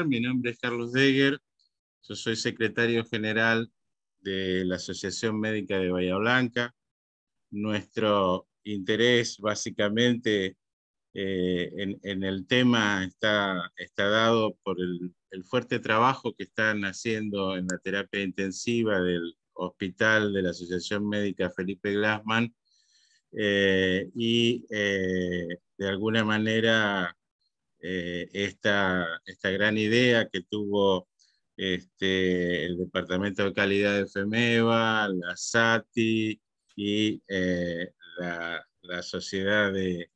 Mi nombre es Carlos Deger, yo soy secretario general de la Asociación Médica de Bahía Blanca. Nuestro interés básicamente en el tema está dado por el fuerte trabajo que están haciendo en la terapia intensiva del hospital de la Asociación Médica Felipe Glassman de alguna manera esta gran idea que tuvo el Departamento de Calidad de FEMEVA, la SATI y la Sociedad de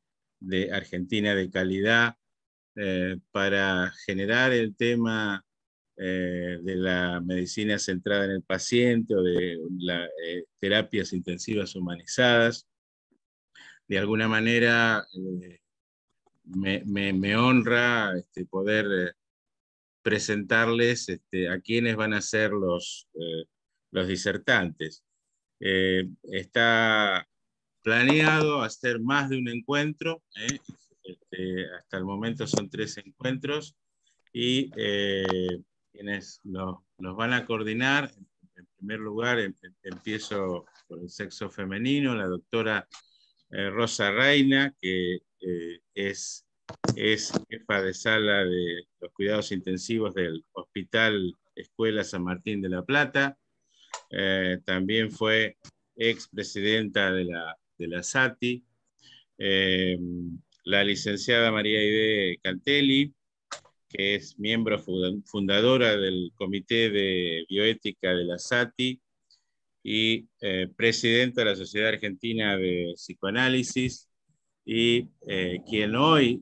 Argentina de Calidad para generar el tema de la medicina centrada en el paciente o de terapias intensivas humanizadas. De alguna manera me honra poder presentarles a quiénes van a ser los disertantes. Está planeado hacer más de un encuentro, hasta el momento son 3 encuentros, y quienes los van a coordinar, en primer lugar, empiezo por el sexo femenino, la doctora Rosa Reina, que es jefa de sala de los cuidados intensivos del Hospital Escuela San Martín de la Plata. También fue expresidenta de la SATI. La licenciada María Aide Cantelli, que es miembro fundadora del Comité de Bioética de la SATI y presidenta de la Sociedad Argentina de Psicoanálisis, y a quien hoy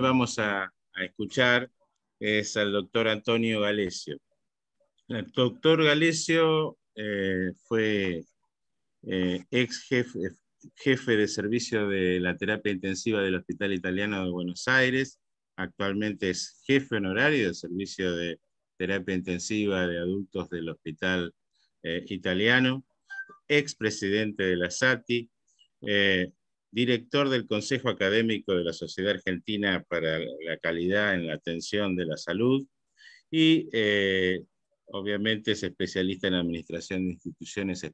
vamos a escuchar es al doctor Antonio Galesio. El doctor Galesio fue jefe de servicio de la terapia intensiva del Hospital Italiano de Buenos Aires. Actualmente es jefe honorario del servicio de terapia intensiva de adultos del Hospital Italiano, expresidente de la SATI, director del Consejo Académico de la Sociedad Argentina para la Calidad en la Atención de la Salud y obviamente es especialista en administración de instituciones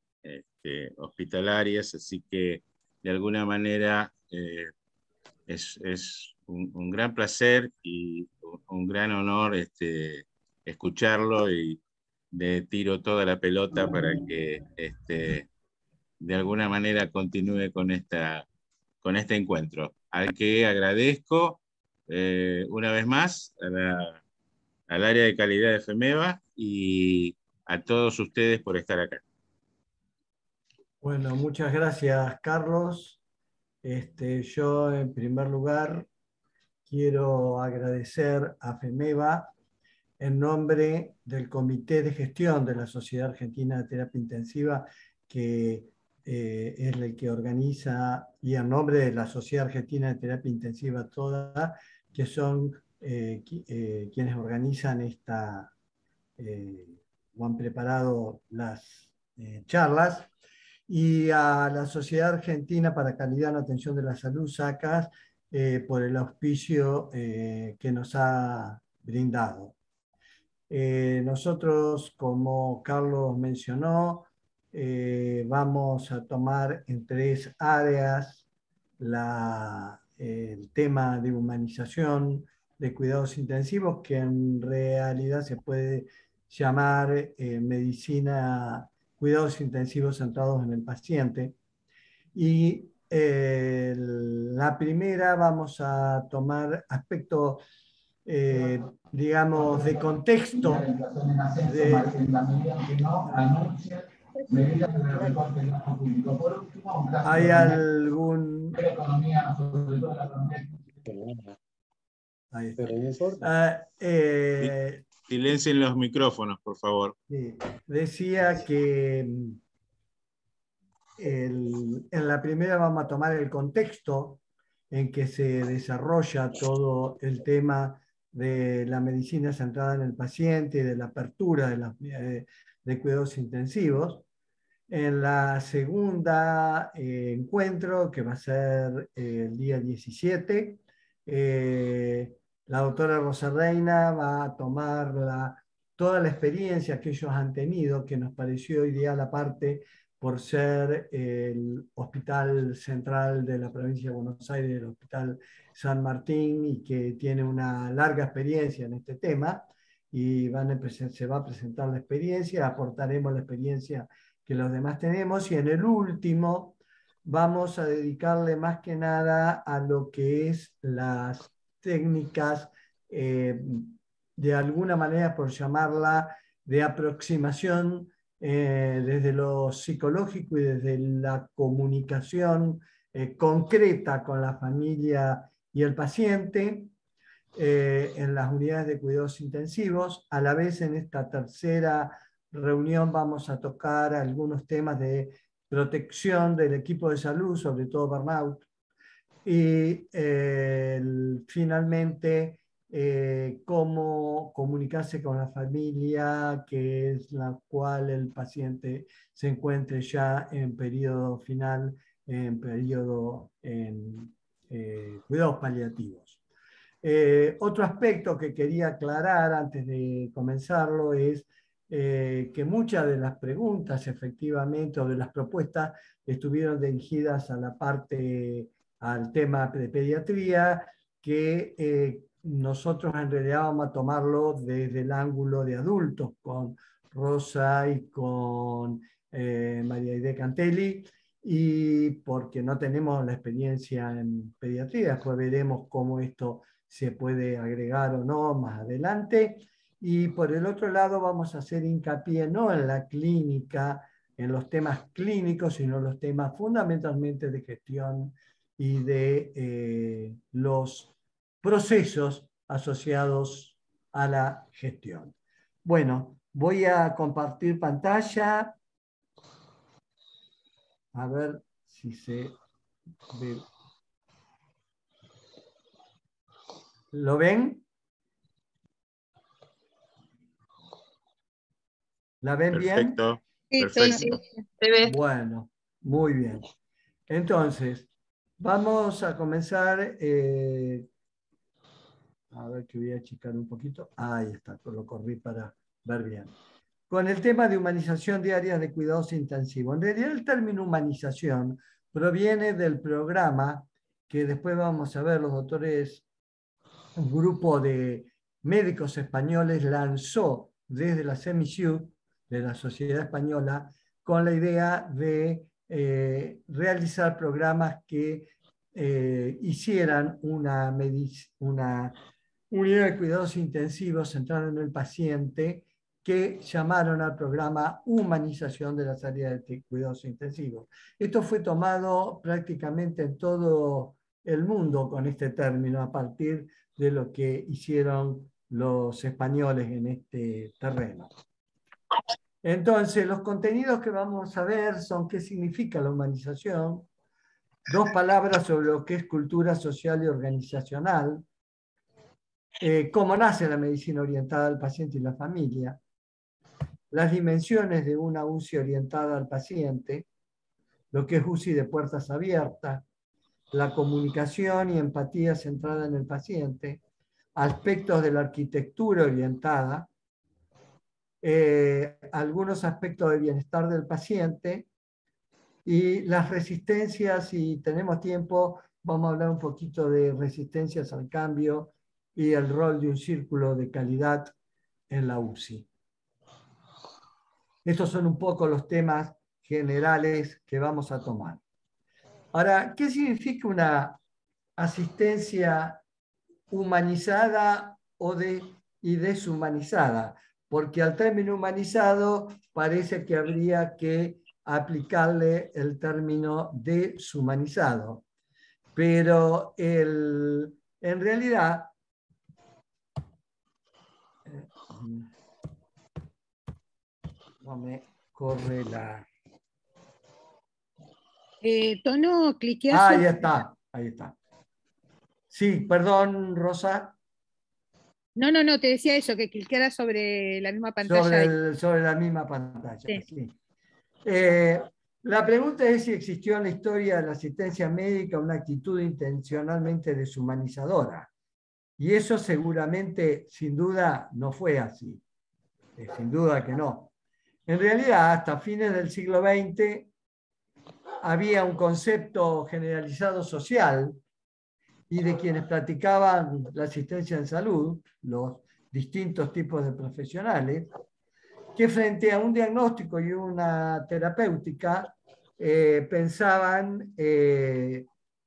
hospitalarias, así que de alguna manera es un gran placer y un gran honor escucharlo, y le tiro toda la pelota para que de alguna manera continúe con este encuentro, al que agradezco una vez más al área de calidad de FEMEVA y a todos ustedes por estar acá. Bueno, muchas gracias, Carlos. Yo, en primer lugar, quiero agradecer a FEMEVA en nombre del Comité de Gestión de la Sociedad Argentina de Terapia Intensiva, que es el que organiza, y en nombre de la Sociedad Argentina de Terapia Intensiva toda, que son quienes organizan o han preparado las charlas, y a la Sociedad Argentina para Calidad en Atención de la Salud, SACAS, por el auspicio que nos ha brindado. Nosotros, como Carlos mencionó, vamos a tomar en 3 áreas el tema de humanización de cuidados intensivos, que en realidad se puede llamar medicina, cuidados intensivos centrados en el paciente. Y la primera vamos a tomar aspectos, digamos, de contexto. ¿Hay algún...? Ahí está. Silencien los micrófonos, por favor. Sí. Decía que en la primera vamos a tomar el contexto en que se desarrolla todo el tema de la medicina centrada en el paciente y de la apertura de cuidados intensivos. En la segunda encuentro, que va a ser el día 17, La doctora Rosa Reina va a tomar toda la experiencia que ellos han tenido, que nos pareció ideal aparte por ser el hospital central de la provincia de Buenos Aires, el Hospital San Martín, y que tiene una larga experiencia en este tema, y se va a presentar la experiencia, aportaremos la experiencia que los demás tenemos, y en el último vamos a dedicarle más que nada a lo que es las técnicas, de alguna manera, por llamarla, de aproximación desde lo psicológico y desde la comunicación concreta con la familia y el paciente en las unidades de cuidados intensivos. A la vez, en esta tercera reunión vamos a tocar algunos temas de protección del equipo de salud, sobre todo burnout, y finalmente cómo comunicarse con la familia, que es la cual el paciente se encuentre ya en periodo final, en periodo en cuidados paliativos. Otro aspecto que quería aclarar antes de comenzarlo es que muchas de las preguntas, efectivamente, o de las propuestas, estuvieron dirigidas a la parte, al tema de pediatría, que nosotros en realidad vamos a tomarlo desde el ángulo de adultos, con Rosa y con María Aide Cantelli, y porque no tenemos la experiencia en pediatría. Después veremos cómo esto se puede agregar o no más adelante. Y por el otro lado vamos a hacer hincapié no en la clínica, en los temas clínicos, sino los temas fundamentalmente de gestión y de los procesos asociados a la gestión. Bueno, voy a compartir pantalla. A ver si se ve. ¿Lo ven? ¿La ven bien? Perfecto, Sí, perfecto. se ve. Bueno, muy bien. Entonces, vamos a comenzar. A ver que voy a achicar un poquito. Ahí está, lo corrí para ver bien. Con el tema de humanización de áreas de cuidados intensivos. En realidad, el término humanización proviene del programa que después vamos a ver, los doctores, un grupo de médicos españoles lanzó desde la CEMISIUD, de la Sociedad Española, con la idea de realizar programas que hicieran una unidad de cuidados intensivos centrada en el paciente, que llamaron al programa Humanización de las áreas de cuidados intensivos. Esto fue tomado prácticamente en todo el mundo con este término, a partir de lo que hicieron los españoles en este terreno. Entonces, los contenidos que vamos a ver son qué significa la humanización, dos palabras sobre lo que es cultura social y organizacional, cómo nace la medicina orientada al paciente y la familia, las dimensiones de una UCI orientada al paciente, lo que es UCI de puertas abiertas, la comunicación y empatía centrada en el paciente, aspectos de la arquitectura orientada, algunos aspectos de bienestar del paciente, y las resistencias. Si tenemos tiempo, vamos a hablar un poquito de resistencias al cambio y el rol de un círculo de calidad en la UCI. Estos son un poco los temas generales que vamos a tomar. Ahora, ¿qué significa una asistencia humanizada y deshumanizada? Porque al término humanizado parece que habría que aplicarle el término deshumanizado. Pero en realidad, no me corre la... Tono, cliquea Ah, sobre... ahí está, ahí está. Sí, perdón, Rosa. No, te decía eso, que cliqueara sobre la misma pantalla. Sobre la misma pantalla, Sí. sí. La pregunta es si existió en la historia de la asistencia médica una actitud intencionalmente deshumanizadora. Y eso seguramente, sin duda, no fue así. Sin duda que no. En realidad, hasta fines del siglo XX, había un concepto generalizado social y de quienes practicaban la asistencia en salud, los distintos tipos de profesionales, que frente a un diagnóstico y una terapéutica pensaban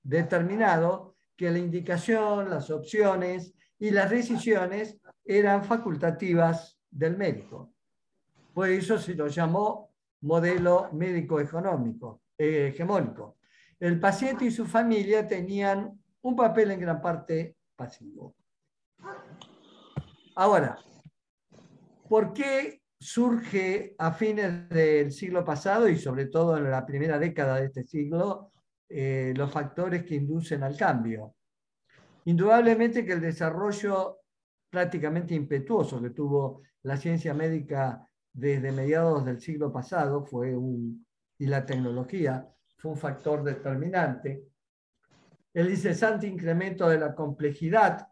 determinado que la indicación, las opciones y las decisiones eran facultativas del médico. Por eso se lo llamó modelo médico-hegemónico. El paciente y su familia tenían un papel en gran parte pasivo. Ahora, ¿por qué surge a fines del siglo pasado y sobre todo en la primera década de este siglo los factores que inducen al cambio? Indudablemente que el desarrollo prácticamente impetuoso que tuvo la ciencia médica desde mediados del siglo pasado y la tecnología fue un factor determinante. El incesante incremento de la complejidad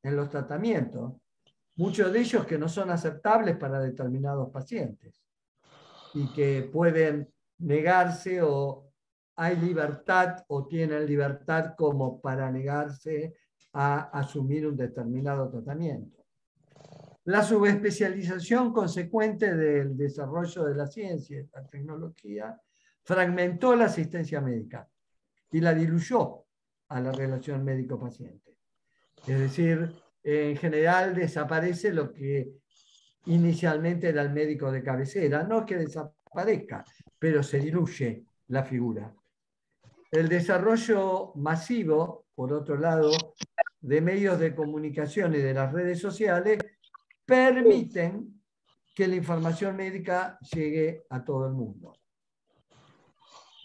en los tratamientos, muchos de ellos que no son aceptables para determinados pacientes y que pueden negarse o hay libertad o tienen libertad como para negarse a asumir un determinado tratamiento. La subespecialización consecuente del desarrollo de la ciencia y la tecnología fragmentó la asistencia médica y la diluyó a la relación médico-paciente. Es decir, en general desaparece lo que inicialmente era el médico de cabecera. No es que desaparezca, pero se diluye la figura. El desarrollo masivo, por otro lado, de medios de comunicación y de las redes sociales permiten que la información médica llegue a todo el mundo.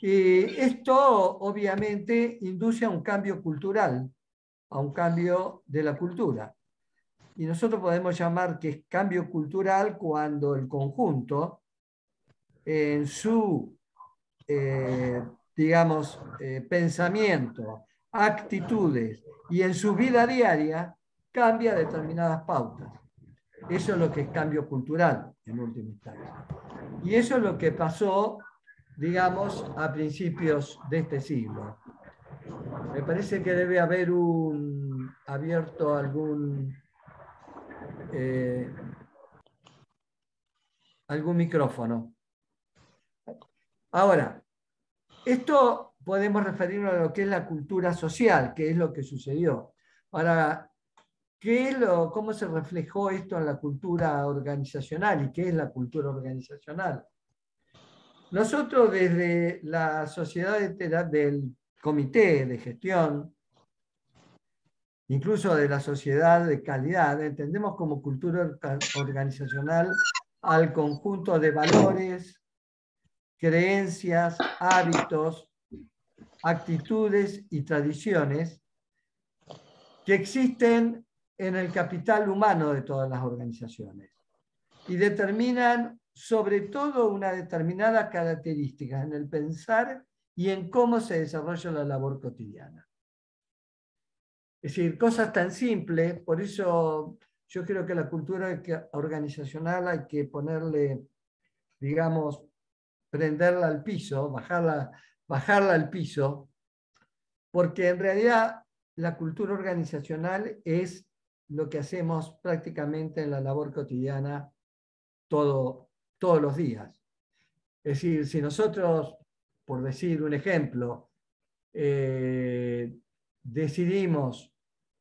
Y esto obviamente induce a un cambio cultural, a un cambio de la cultura. Y nosotros podemos llamar que es cambio cultural cuando el conjunto, en su, digamos, pensamiento, actitudes y en su vida diaria, cambia determinadas pautas. Eso es lo que es cambio cultural, en última instancia. Y eso es lo que pasó, digamos, a principios de este siglo. Me parece que debe haber abierto algún micrófono. Ahora, esto podemos referirnos a lo que es la cultura social, que es lo que sucedió. Ahora, ¿cómo se reflejó esto en la cultura organizacional y qué es la cultura organizacional? Nosotros desde la sociedad del comité de gestión, incluso de la sociedad de calidad, entendemos como cultura organizacional al conjunto de valores, creencias, hábitos, actitudes y tradiciones que existen en el capital humano de todas las organizaciones y determinan sobre todo una determinada característica en el pensar y en cómo se desarrolla la labor cotidiana. Es decir, cosas tan simples, por eso yo creo que la cultura organizacional hay que ponerle, digamos, prenderla al piso, bajarla al piso, porque en realidad la cultura organizacional es lo que hacemos prácticamente en la labor cotidiana todos los días. Es decir, si nosotros, por decir un ejemplo, decidimos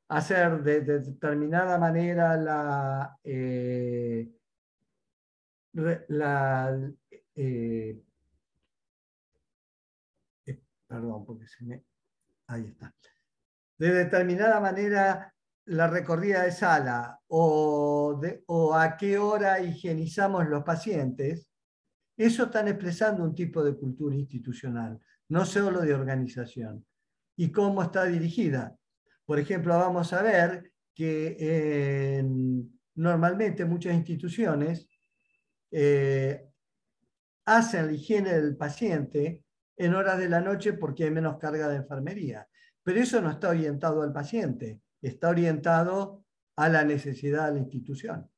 hacer de determinada manera perdón, porque ahí está. De determinada manera la recorrida de sala o a qué hora higienizamos los pacientes, eso están expresando un tipo de cultura institucional, no solo de organización. ¿Y cómo está dirigida? Por ejemplo, vamos a ver que normalmente muchas instituciones hacen la higiene del paciente en horas de la noche porque hay menos carga de enfermería. Pero eso no está orientado al paciente, está orientado a la necesidad de la institución,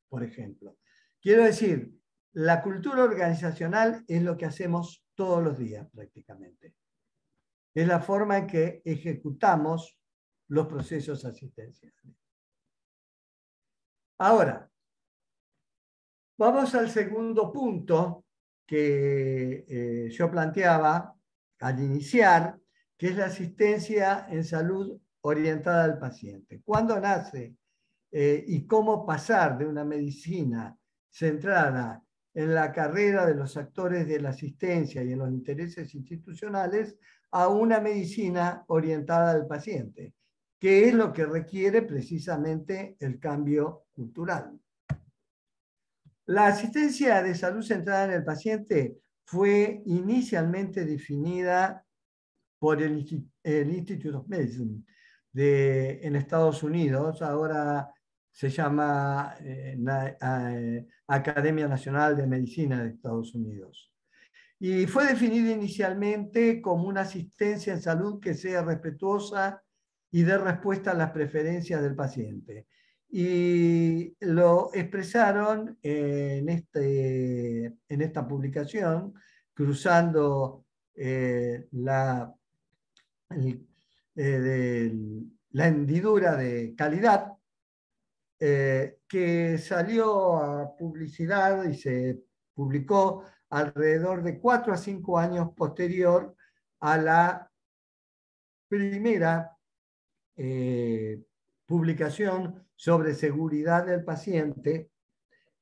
por ejemplo. Quiero decir, la cultura organizacional es lo que hacemos todos los días prácticamente. Es la forma en que ejecutamos los procesos asistenciales. Ahora, vamos al segundo punto que yo planteaba al iniciar, que es la asistencia en salud orientada al paciente. ¿Cuándo nace y cómo pasar de una medicina centrada en la carrera de los actores de la asistencia y en los intereses institucionales a una medicina orientada al paciente, que es lo que requiere precisamente el cambio cultural? La asistencia de salud centrada en el paciente fue inicialmente definida por el Institute of Medicine en Estados Unidos, ahora se llama Academia Nacional de Medicina de Estados Unidos. Y fue definida inicialmente como una asistencia en salud que sea respetuosa y dé respuesta a las preferencias del paciente. Y lo expresaron en esta publicación, cruzando la hendidura de calidad, que salió a publicidad y se publicó alrededor de 4 a 5 años posterior a la primera publicación sobre seguridad del paciente,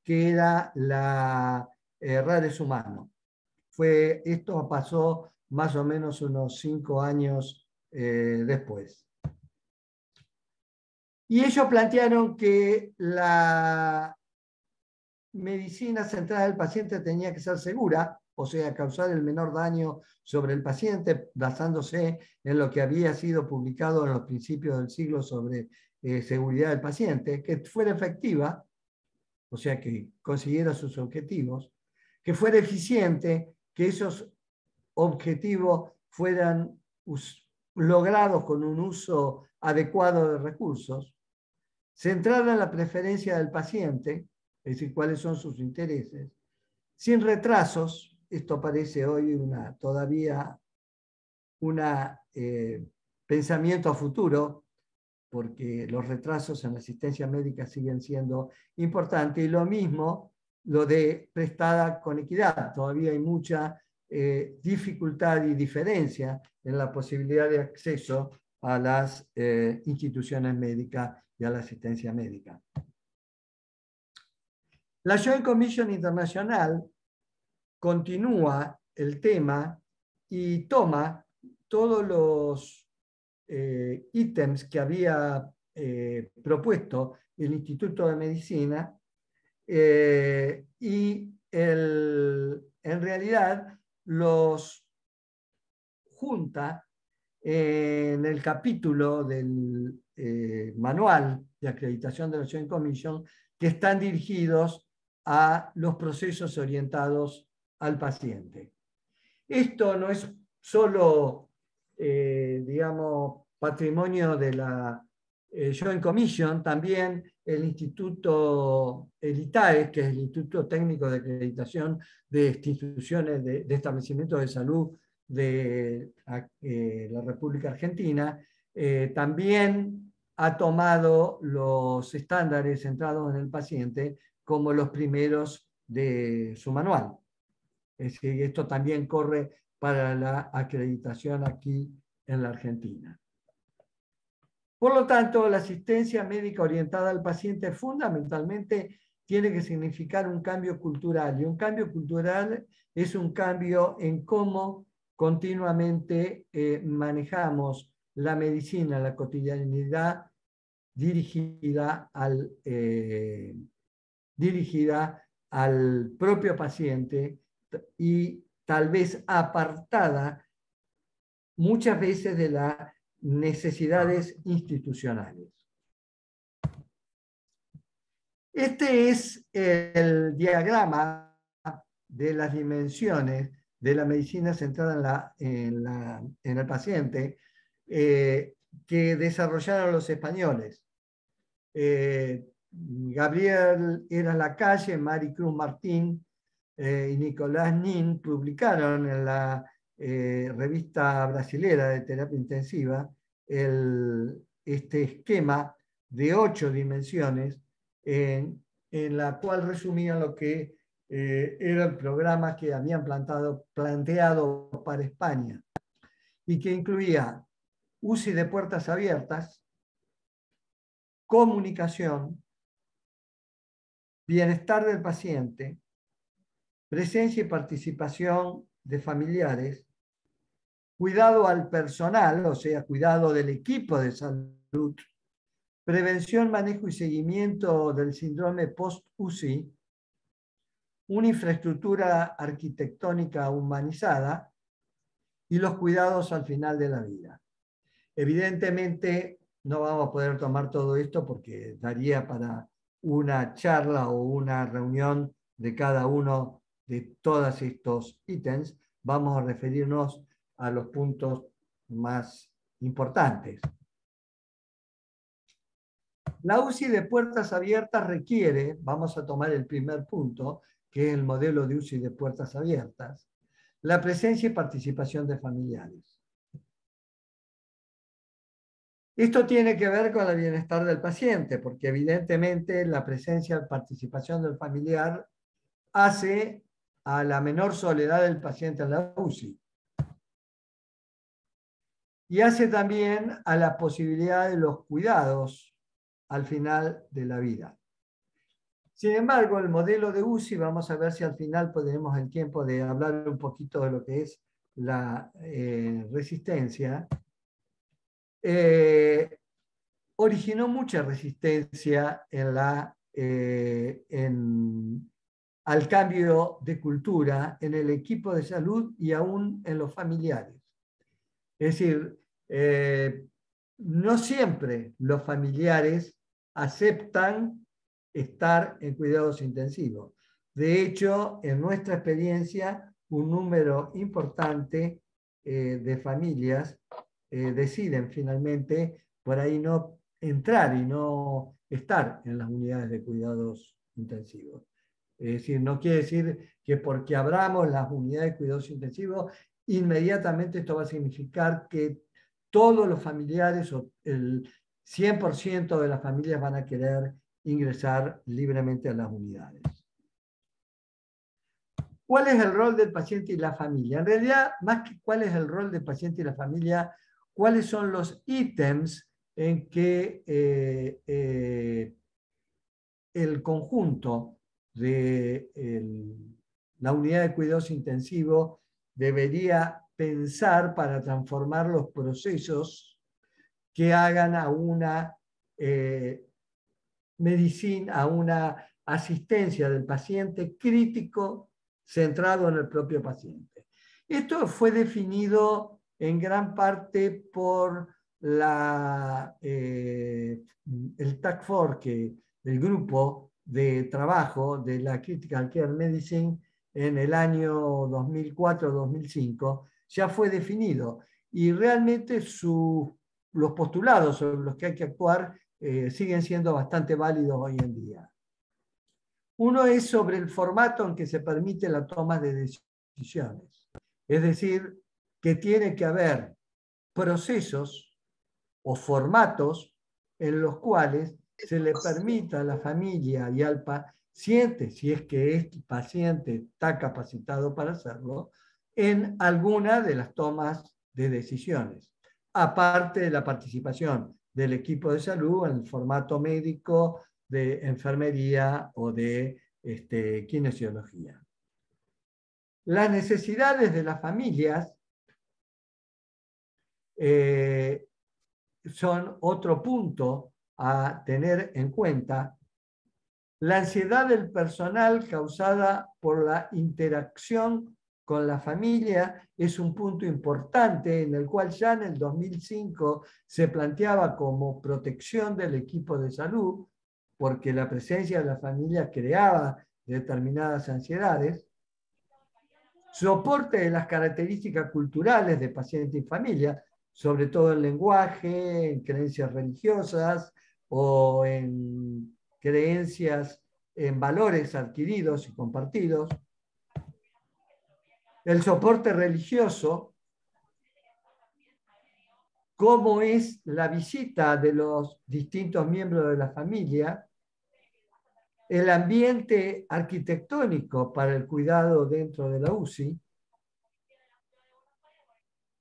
que era la Rares Humano. Esto pasó más o menos unos 5 años después. Y ellos plantearon que la medicina centrada en el paciente tenía que ser segura, o sea, causar el menor daño sobre el paciente, basándose en lo que había sido publicado en los principios del siglo sobre seguridad del paciente, que fuera efectiva, o sea, que consiguiera sus objetivos, que fuera eficiente, que esos objetivos fueran logrados con un uso adecuado de recursos, centrada en la preferencia del paciente, es decir, cuáles son sus intereses, sin retrasos. Esto parece hoy todavía un pensamiento a futuro, porque los retrasos en la asistencia médica siguen siendo importantes, y lo mismo lo de prestada con equidad. Todavía hay mucha dificultad y diferencia en la posibilidad de acceso a las instituciones médicas y a la asistencia médica. La Joint Commission Internacional continúa el tema y toma todos los ítems que había propuesto el Instituto de Medicina y en realidad los junta en el capítulo del manual de acreditación de la Joint Commission, que están dirigidos a los procesos orientados al paciente. Esto no es solo, digamos, patrimonio de la Joint Commission, también el Instituto, el ITAE, que es el Instituto Técnico de Acreditación de Instituciones de Establecimientos de Salud de la República Argentina, también ha tomado los estándares centrados en el paciente como los primeros de su manual. Es decir, esto también corre para la acreditación aquí en la Argentina. Por lo tanto, la asistencia médica orientada al paciente fundamentalmente tiene que significar un cambio cultural, y un cambio cultural es un cambio en cómo continuamente manejamos la medicina, la cotidianidad dirigida al propio paciente y tal vez apartada muchas veces de las necesidades institucionales. Este es el diagrama de las dimensiones de la medicina centrada en el paciente, que desarrollaron los españoles. Gabriel Lacalle, Maricruz Martín y Nicolás Nin publicaron en la revista brasilera de terapia intensiva este esquema de 8 dimensiones en la cual resumían lo que era el programa que habían planteado para España y que incluía UCI de puertas abiertas, comunicación, bienestar del paciente, presencia y participación de familiares, cuidado al personal, o sea, cuidado del equipo de salud, prevención, manejo y seguimiento del síndrome post-UCI, una infraestructura arquitectónica humanizada y los cuidados al final de la vida. Evidentemente, no vamos a poder tomar todo esto porque daría para una charla o una reunión de cada uno de todos estos ítems. Vamos a referirnos a los puntos más importantes. La UCI de puertas abiertas requiere, vamos a tomar el primer punto, que es el modelo de UCI de puertas abiertas, la presencia y participación de familiares. Esto tiene que ver con el bienestar del paciente, porque evidentemente la presencia y participación del familiar hace a la menor soledad del paciente en la UCI. Y hace también a la posibilidad de los cuidados al final de la vida. Sin embargo, el modelo de UCI, vamos a ver si al final tenemos el tiempo de hablar un poquito de lo que es la resistencia, originó mucha resistencia al cambio de cultura en el equipo de salud y aún en los familiares. Es decir, no siempre los familiares aceptan estar en cuidados intensivos. De hecho, en nuestra experiencia, un número importante de familias deciden finalmente por ahí no entrar y no estar en las unidades de cuidados intensivos. Es decir, no quiere decir que porque abramos las unidades de cuidados intensivos, inmediatamente esto va a significar que todos los familiares o el 100% de las familias van a querer ingresar libremente a las unidades. ¿Cuál es el rol del paciente y la familia? En realidad, más que cuál es el rol del paciente y la familia, cuáles son los ítems en que el conjunto de la unidad de cuidados intensivos debería pensar para transformar los procesos que hagan a una medicina, a una asistencia del paciente crítico centrado en el propio paciente. Esto fue definido en gran parte por el Task Force, el grupo de trabajo de la Critical Care Medicine en el año 2004-2005, ya fue definido. Y realmente los postulados sobre los que hay que actuar siguen siendo bastante válidos hoy en día. Uno es sobre el formato en que se permite la toma de decisiones. Es decir, que tiene que haber procesos o formatos en los cuales se le permita a la familia y al paciente, si es que este paciente está capacitado para hacerlo, en alguna de las tomas de decisiones, aparte de la participación del equipo de salud en el formato médico, de enfermería o de kinesiología. Las necesidades de las familias son otro punto a tener en cuenta. La ansiedad del personal causada por la interacción con la familia es un punto importante en el cual ya en el 2005 se planteaba como protección del equipo de salud, porque la presencia de la familia creaba determinadas ansiedades. Soporte de las características culturales de paciente y familia. sobre todo en lenguaje, en creencias religiosas o en creencias en valores adquiridos y compartidos. El soporte religioso, cómo es la visita de los distintos miembros de la familia, el ambiente arquitectónico para el cuidado dentro de la UCI,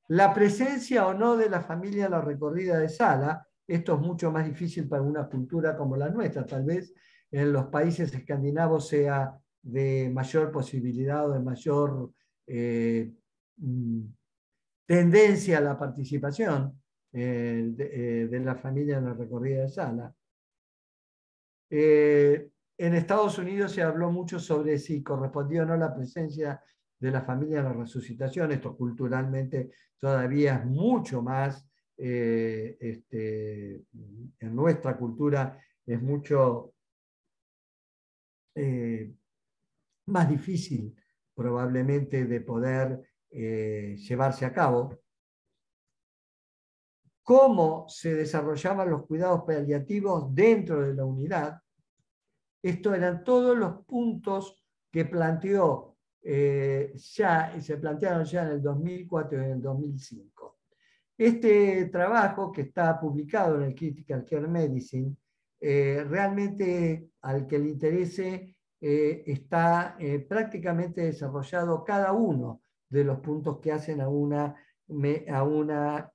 la presencia o no de la familia en la recorrida de sala. Esto es mucho más difícil para una cultura como la nuestra. Tal vez en los países escandinavos sea de mayor posibilidad o de mayor tendencia a la participación de la familia en la recorrida de sala. En Estados Unidos se habló mucho sobre si correspondía o no la presencia de la familia en la resucitación. Esto culturalmente todavía es mucho más, en nuestra cultura es mucho más difícil probablemente de poder llevarse a cabo. Cómo se desarrollaban los cuidados paliativos dentro de la unidad. Estos eran todos los puntos que planteó se plantearon ya en el 2004 y en el 2005. Este trabajo, que está publicado en el Critical Care Medicine, realmente al que le interese está prácticamente desarrollado cada uno de los puntos que hacen a una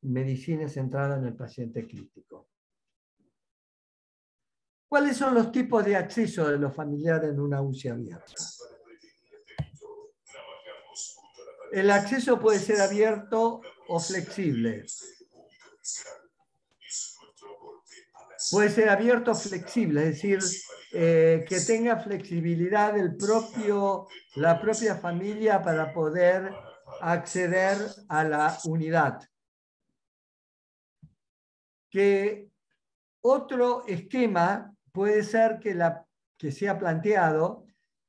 medicina centrada en el paciente crítico. ¿Cuáles son los tipos de acceso de los familiares en una UCI abierta? El acceso puede ser abierto o flexible. Puede ser abierto o flexible, es decir, que tenga flexibilidad la propia familia para poder acceder a la unidad. Que otro esquema puede ser que sea planteado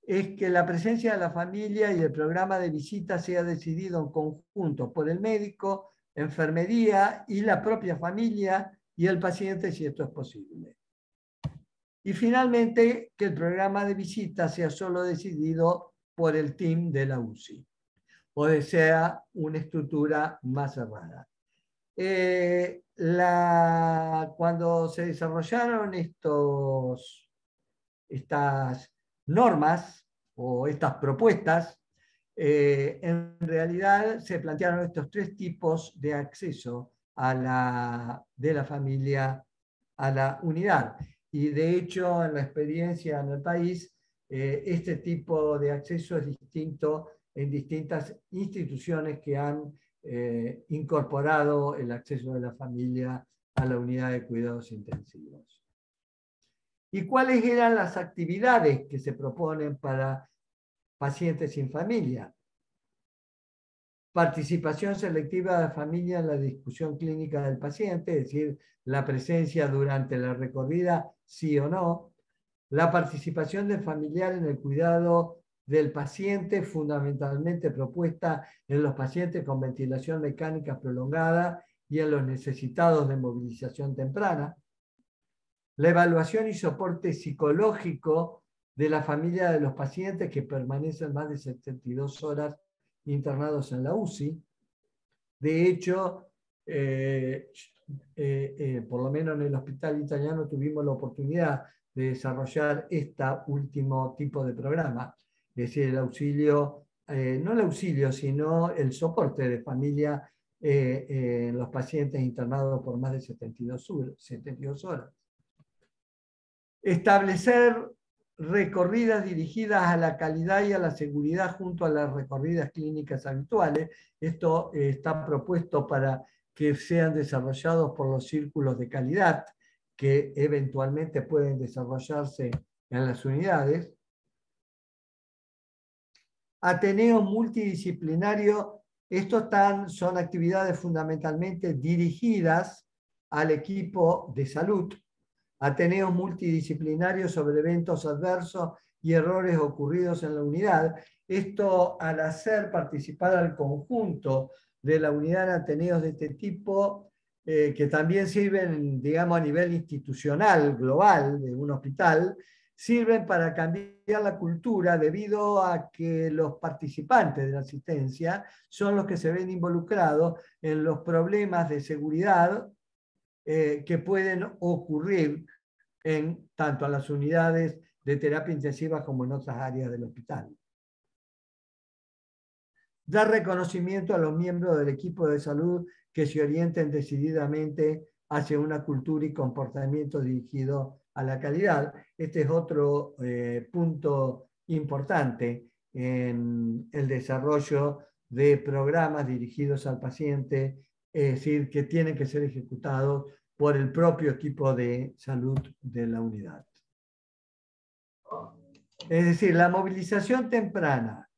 es que la presencia de la familia y el programa de visita sea decidido en conjunto por el médico, enfermería y la propia familia y el paciente, si esto es posible. Y finalmente, que el programa de visita sea solo decidido por el team de la UCI, o sea una estructura más cerrada. Cuando se desarrollaron estas normas o estas propuestas, en realidad se plantearon estos tres tipos de acceso de la familia a la unidad. Y de hecho, en la experiencia en el país, este tipo de acceso es distinto en distintas instituciones que han incorporado el acceso de la familia a la unidad de cuidados intensivos. ¿Y cuáles eran las actividades que se proponen para pacientes sin familia? Participación selectiva de la familia en la discusión clínica del paciente, es decir, la presencia durante la recorrida, sí o no. La participación del familiar en el cuidado del paciente, fundamentalmente propuesta en los pacientes con ventilación mecánica prolongada y en los necesitados de movilización temprana. La evaluación y soporte psicológico de la familia de los pacientes que permanecen más de 72 horas internados en la UCI. De hecho, por lo menos en el hospital italiano tuvimos la oportunidad de desarrollar este último tipo de programa, es decir, el auxilio, no el auxilio, sino el soporte de familia en los pacientes internados por más de 72 horas. Establecer recorridas dirigidas a la calidad y a la seguridad junto a las recorridas clínicas habituales. Esto está propuesto para que sean desarrollados por los círculos de calidad que eventualmente pueden desarrollarse en las unidades. Ateneo multidisciplinario, son actividades fundamentalmente dirigidas al equipo de salud. Ateneos multidisciplinarios sobre eventos adversos y errores ocurridos en la unidad. Esto, al hacer participar al conjunto de la unidad en ateneos de este tipo, que también sirven, digamos, a nivel institucional, global, de un hospital, sirven para cambiar la cultura debido a que los participantes de la asistencia son los que se ven involucrados en los problemas de seguridad que pueden ocurrir en tanto a las unidades de terapia intensiva como en otras áreas del hospital. Dar reconocimiento a los miembros del equipo de salud que se orienten decididamente hacia una cultura y comportamiento dirigido a la calidad. Este es otro punto importante en el desarrollo de programas dirigidos al paciente, es decir, que tienen que ser ejecutados por el propio equipo de salud de la unidad. Es decir, la movilización temprana,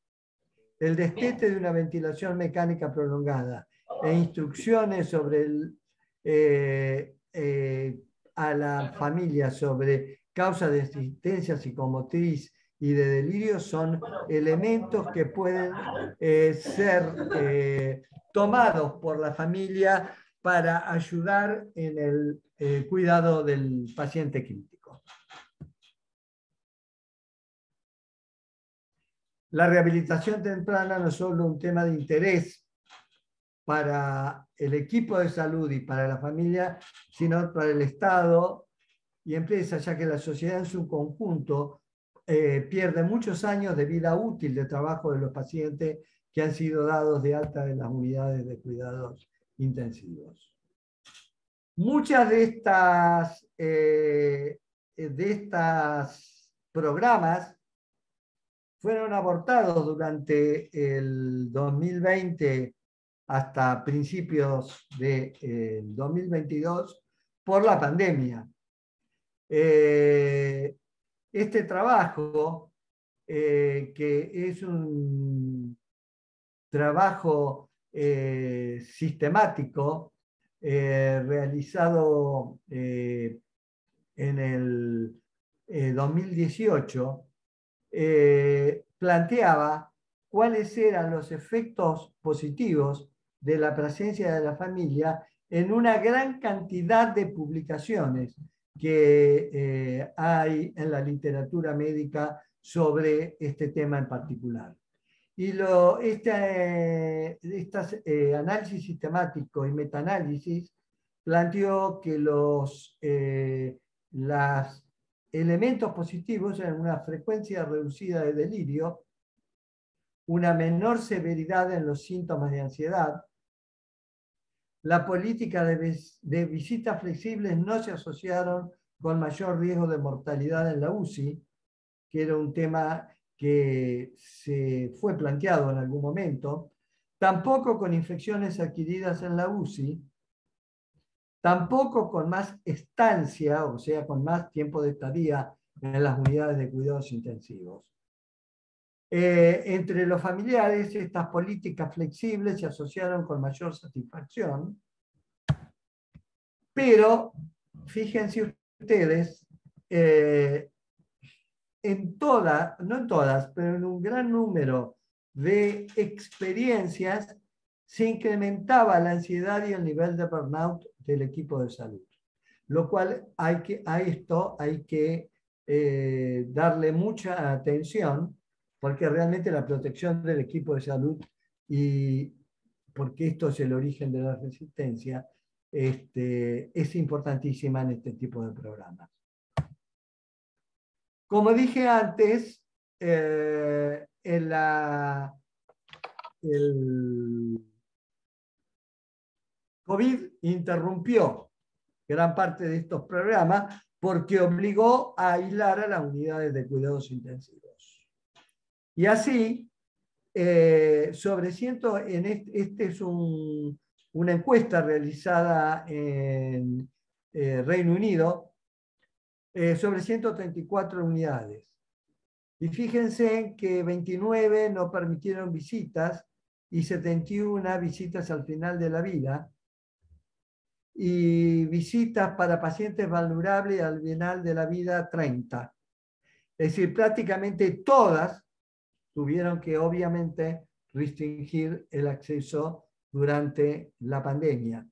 el destete de una ventilación mecánica prolongada e instrucciones sobre a la familia sobre causa de asistencia psicomotriz y de delirio son elementos que pueden ser tomados por la familia para ayudar en el cuidado del paciente crítico. La rehabilitación temprana no es solo un tema de interés para el equipo de salud y para la familia, sino para el Estado y empresas, ya que la sociedad en su conjunto pierde muchos años de vida útil de trabajo de los pacientes que han sido dados de alta en las unidades de cuidados intensivos. Muchas de estas programas fueron abortados durante el 2020 hasta principios del 2022 por la pandemia. Este trabajo, que es un trabajo sistemático realizado en el 2018, planteaba cuáles eran los efectos positivos de la presencia de la familia en una gran cantidad de publicaciones que hay en la literatura médica sobre este tema en particular. Y análisis sistemático y metaanálisis planteó que los elementos positivos eran una frecuencia reducida de delirio, una menor severidad en los síntomas de ansiedad, la política de visitas flexibles no se asociaron con mayor riesgo de mortalidad en la UCI, que era un tema que se fue planteado en algún momento, tampoco con infecciones adquiridas en la UCI, tampoco con más estancia, o sea, con más tiempo de estadía en las unidades de cuidados intensivos. Entre los familiares, estas políticas flexibles se asociaron con mayor satisfacción, pero fíjense ustedes, no en todas, pero en un gran número de experiencias se incrementaba la ansiedad y el nivel de burnout del equipo de salud. Lo cual a esto hay que darle mucha atención, porque realmente la protección del equipo de salud, y porque esto es el origen de la resistencia, es importantísima en este tipo de programas. Como dije antes, el COVID interrumpió gran parte de estos programas porque obligó a aislar a las unidades de cuidados intensivos. Y así, sobre este es una encuesta realizada en Reino Unido sobre 134 unidades. Y fíjense que 29 no permitieron visitas y 71 visitas al final de la vida, y visitas para pacientes vulnerables al final de la vida 30. Es decir, prácticamente todas tuvieron que obviamente restringir el acceso durante la pandemia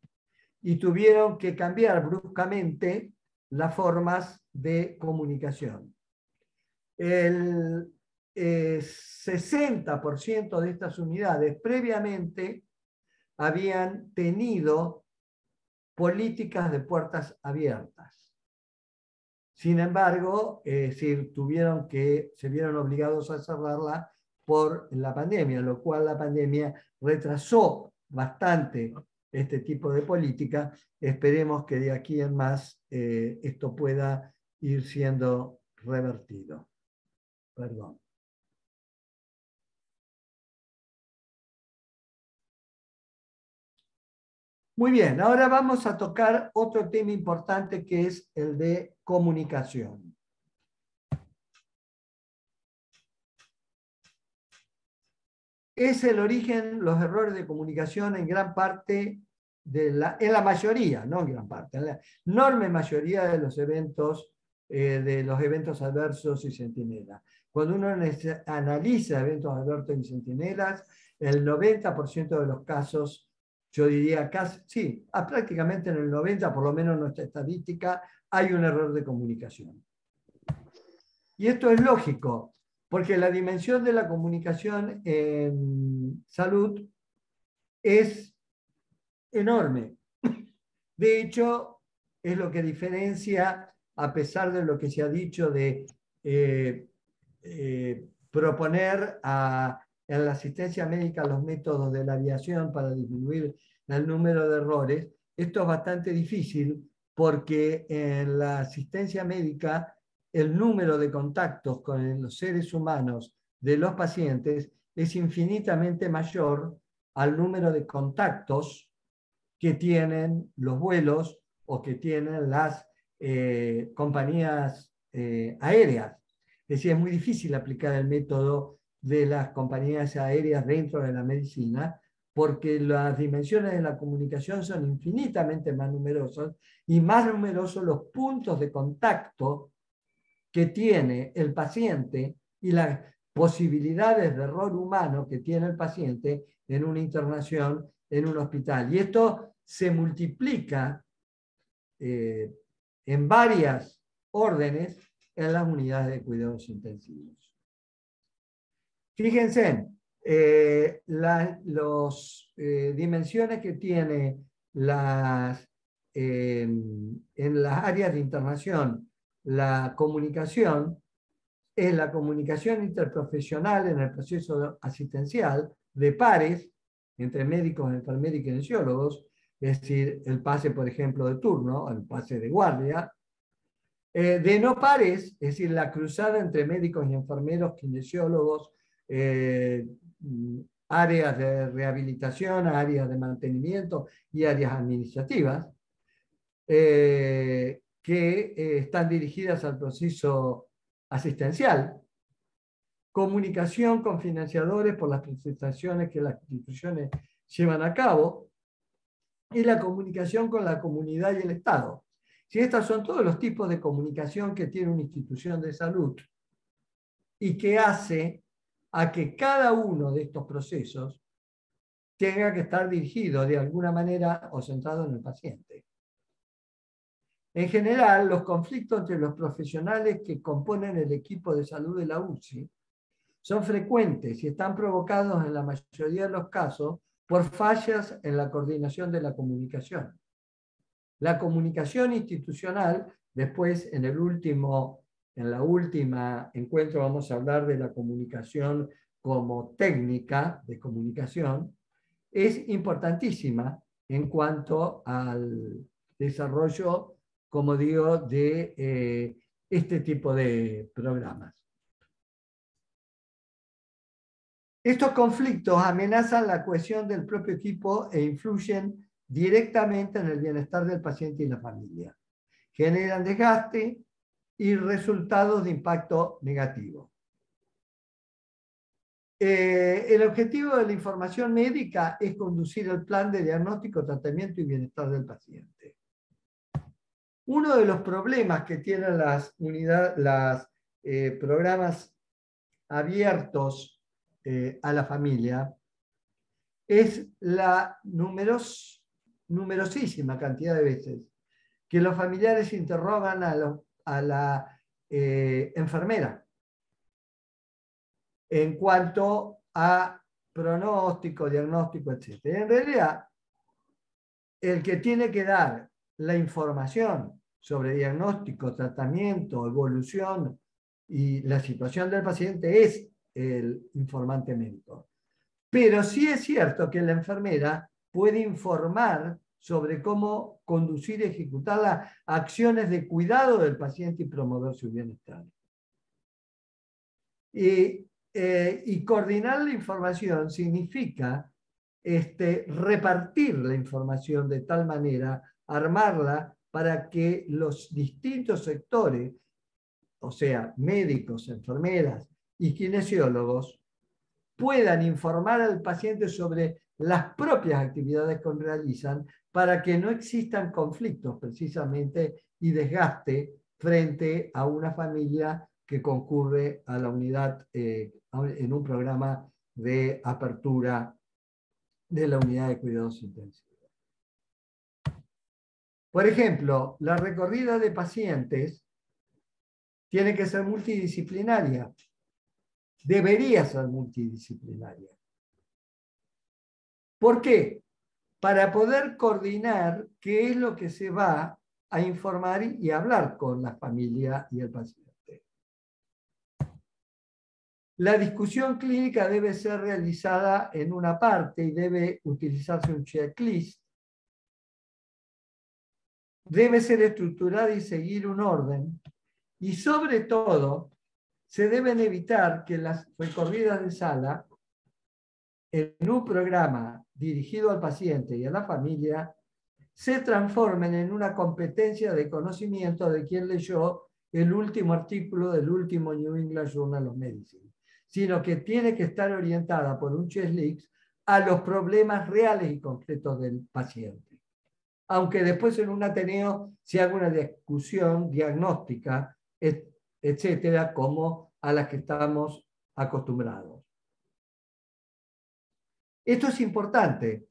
y tuvieron que cambiar bruscamente las formas de comunicación. El 60% de estas unidades previamente habían tenido políticas de puertas abiertas. Sin embargo, se vieron obligados a cerrarla por la pandemia, lo cual la pandemia retrasó bastante este tipo de política. Esperemos que de aquí en más esto pueda ir siendo revertido. Perdón. Muy bien, ahora vamos a tocar otro tema importante que es el de comunicación. Es el origen, los errores de comunicación en gran parte, en la mayoría, no en gran parte, en la enorme mayoría de los eventos adversos y centinelas. Cuando uno analiza eventos adversos y centinelas, el 90% de los casos, yo diría casi, sí, prácticamente en el 90%, por lo menos en nuestra estadística, hay un error de comunicación. Y esto es lógico, porque la dimensión de la comunicación en salud es enorme. De hecho, es lo que diferencia, a pesar de lo que se ha dicho de proponer en la asistencia médica los métodos de la aviación para disminuir el número de errores. Esto es bastante difícil porque en la asistencia médica el número de contactos con los seres humanos de los pacientes es infinitamente mayor al número de contactos que tienen los vuelos o que tienen las compañías aéreas. Es decir, es muy difícil aplicar el método de las compañías aéreas dentro de la medicina porque las dimensiones de la comunicación son infinitamente más numerosas y más numerosos los puntos de contacto que tiene el paciente y las posibilidades de error humano que tiene el paciente en una internación en un hospital. Y esto se multiplica en varias órdenes en las unidades de cuidados intensivos. Fíjense, las dimensiones que tiene en las áreas de internación la comunicación es la comunicación interprofesional en el proceso asistencial de pares entre médicos, enfermeros y kinesiólogos, es decir, el pase, por ejemplo, de turno, el pase de guardia, de no pares, es decir, la cruzada entre médicos y enfermeros, kinesiólogos, áreas de rehabilitación, áreas de mantenimiento y áreas administrativas, que están dirigidas al proceso asistencial, comunicación con financiadores por las prestaciones que las instituciones llevan a cabo, y la comunicación con la comunidad y el Estado. Si estos son todos los tipos de comunicación que tiene una institución de salud y que hace a que cada uno de estos procesos tenga que estar dirigido de alguna manera o centrado en el paciente. En general, los conflictos entre los profesionales que componen el equipo de salud de la UCI son frecuentes y están provocados en la mayoría de los casos por fallas en la coordinación de la comunicación. La comunicación institucional, después en la última encuentro vamos a hablar de la comunicación como técnica de comunicación, es importantísima en cuanto al desarrollo, como digo, de este tipo de programas. Estos conflictos amenazan la cohesión del propio equipo e influyen directamente en el bienestar del paciente y la familia. Generan desgaste y resultados de impacto negativo. El objetivo de la información médica es conducir el plan de diagnóstico, tratamiento y bienestar del paciente. Uno de los problemas que tienen los programas abiertos a la familia es la numerosísima cantidad de veces que los familiares interrogan a la enfermera en cuanto a pronóstico, diagnóstico, etc. En realidad, el que tiene que dar la información sobre diagnóstico, tratamiento, evolución y la situación del paciente es el informante médico. Pero sí es cierto que la enfermera puede informar sobre cómo conducir y ejecutar las acciones de cuidado del paciente y promover su bienestar. Y coordinar la información significa repartir la información de tal manera, armarla para que los distintos sectores, o sea, médicos, enfermeras y kinesiólogos, puedan informar al paciente sobre las propias actividades que realizan para que no existan conflictos precisamente y desgaste frente a una familia que concurre a la unidad en un programa de apertura de la unidad de cuidados intensivos. Por ejemplo, la recorrida de pacientes tiene que ser multidisciplinaria. Debería ser multidisciplinaria. ¿Por qué? Para poder coordinar qué es lo que se va a informar y hablar con la familia y el paciente. La discusión clínica debe ser realizada en una parte y debe utilizarse un checklist. Debe ser estructurada y seguir un orden. Y sobre todo, se deben evitar que las recorridas de sala en un programa dirigido al paciente y a la familia se transformen en una competencia de conocimiento de quien leyó el último artículo del último New England Journal of Medicine, sino que tiene que estar orientada por un checklist a los problemas reales y concretos del paciente. Aunque después en un Ateneo se haga una discusión diagnóstica, etcétera, como a las que estamos acostumbrados. Esto es importante.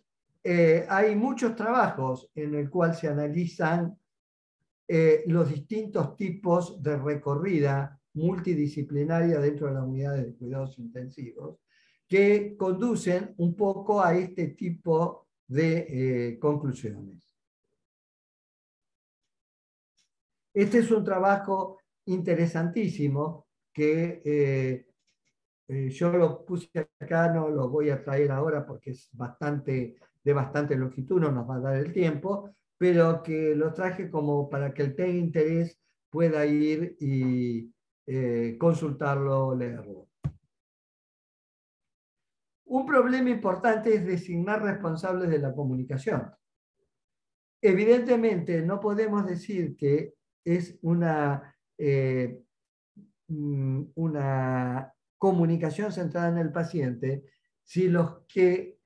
Hay muchos trabajos en el cual se analizan los distintos tipos de recorrida multidisciplinaria dentro de las unidades de cuidados intensivos que conducen un poco a este tipo de conclusiones. Este es un trabajo interesantísimo que yo lo puse acá, no lo voy a traer ahora porque es de bastante longitud, no nos va a dar el tiempo, pero que lo traje como para que el tenga interés pueda ir y consultarlo, leerlo. Un problema importante es designar responsables de la comunicación. Evidentemente, no podemos decir que es una comunicación centrada en el paciente si los que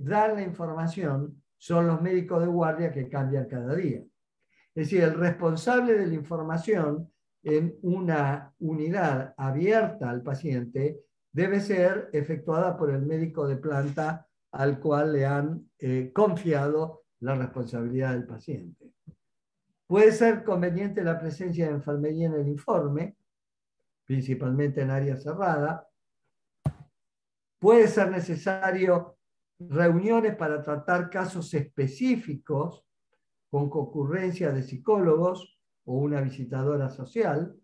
dan la información son los médicos de guardia que cambian cada día. Es decir, el responsable de la información en una unidad abierta al paciente debe ser efectuada por el médico de planta al cual le han confiado la responsabilidad del paciente. Puede ser conveniente la presencia de enfermería en el informe, principalmente en área cerrada. Puede ser necesario reuniones para tratar casos específicos con concurrencia de psicólogos o una visitadora social.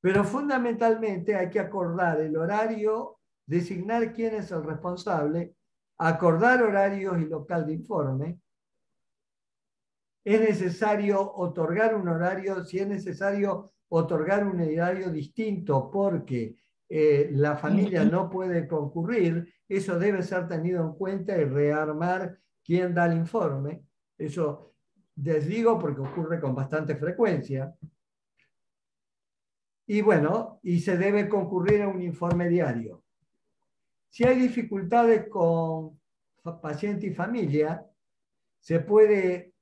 Pero fundamentalmente hay que acordar el horario, designar quién es el responsable, acordar horarios y local de informe. Es necesario otorgar un horario, si es necesario otorgar un horario distinto porque la familia no puede concurrir, eso debe ser tenido en cuenta y rearmar quién da el informe. Eso les digo porque ocurre con bastante frecuencia. Y bueno, y se debe concurrir a un informe diario. Si hay dificultades con paciente y familia, se puede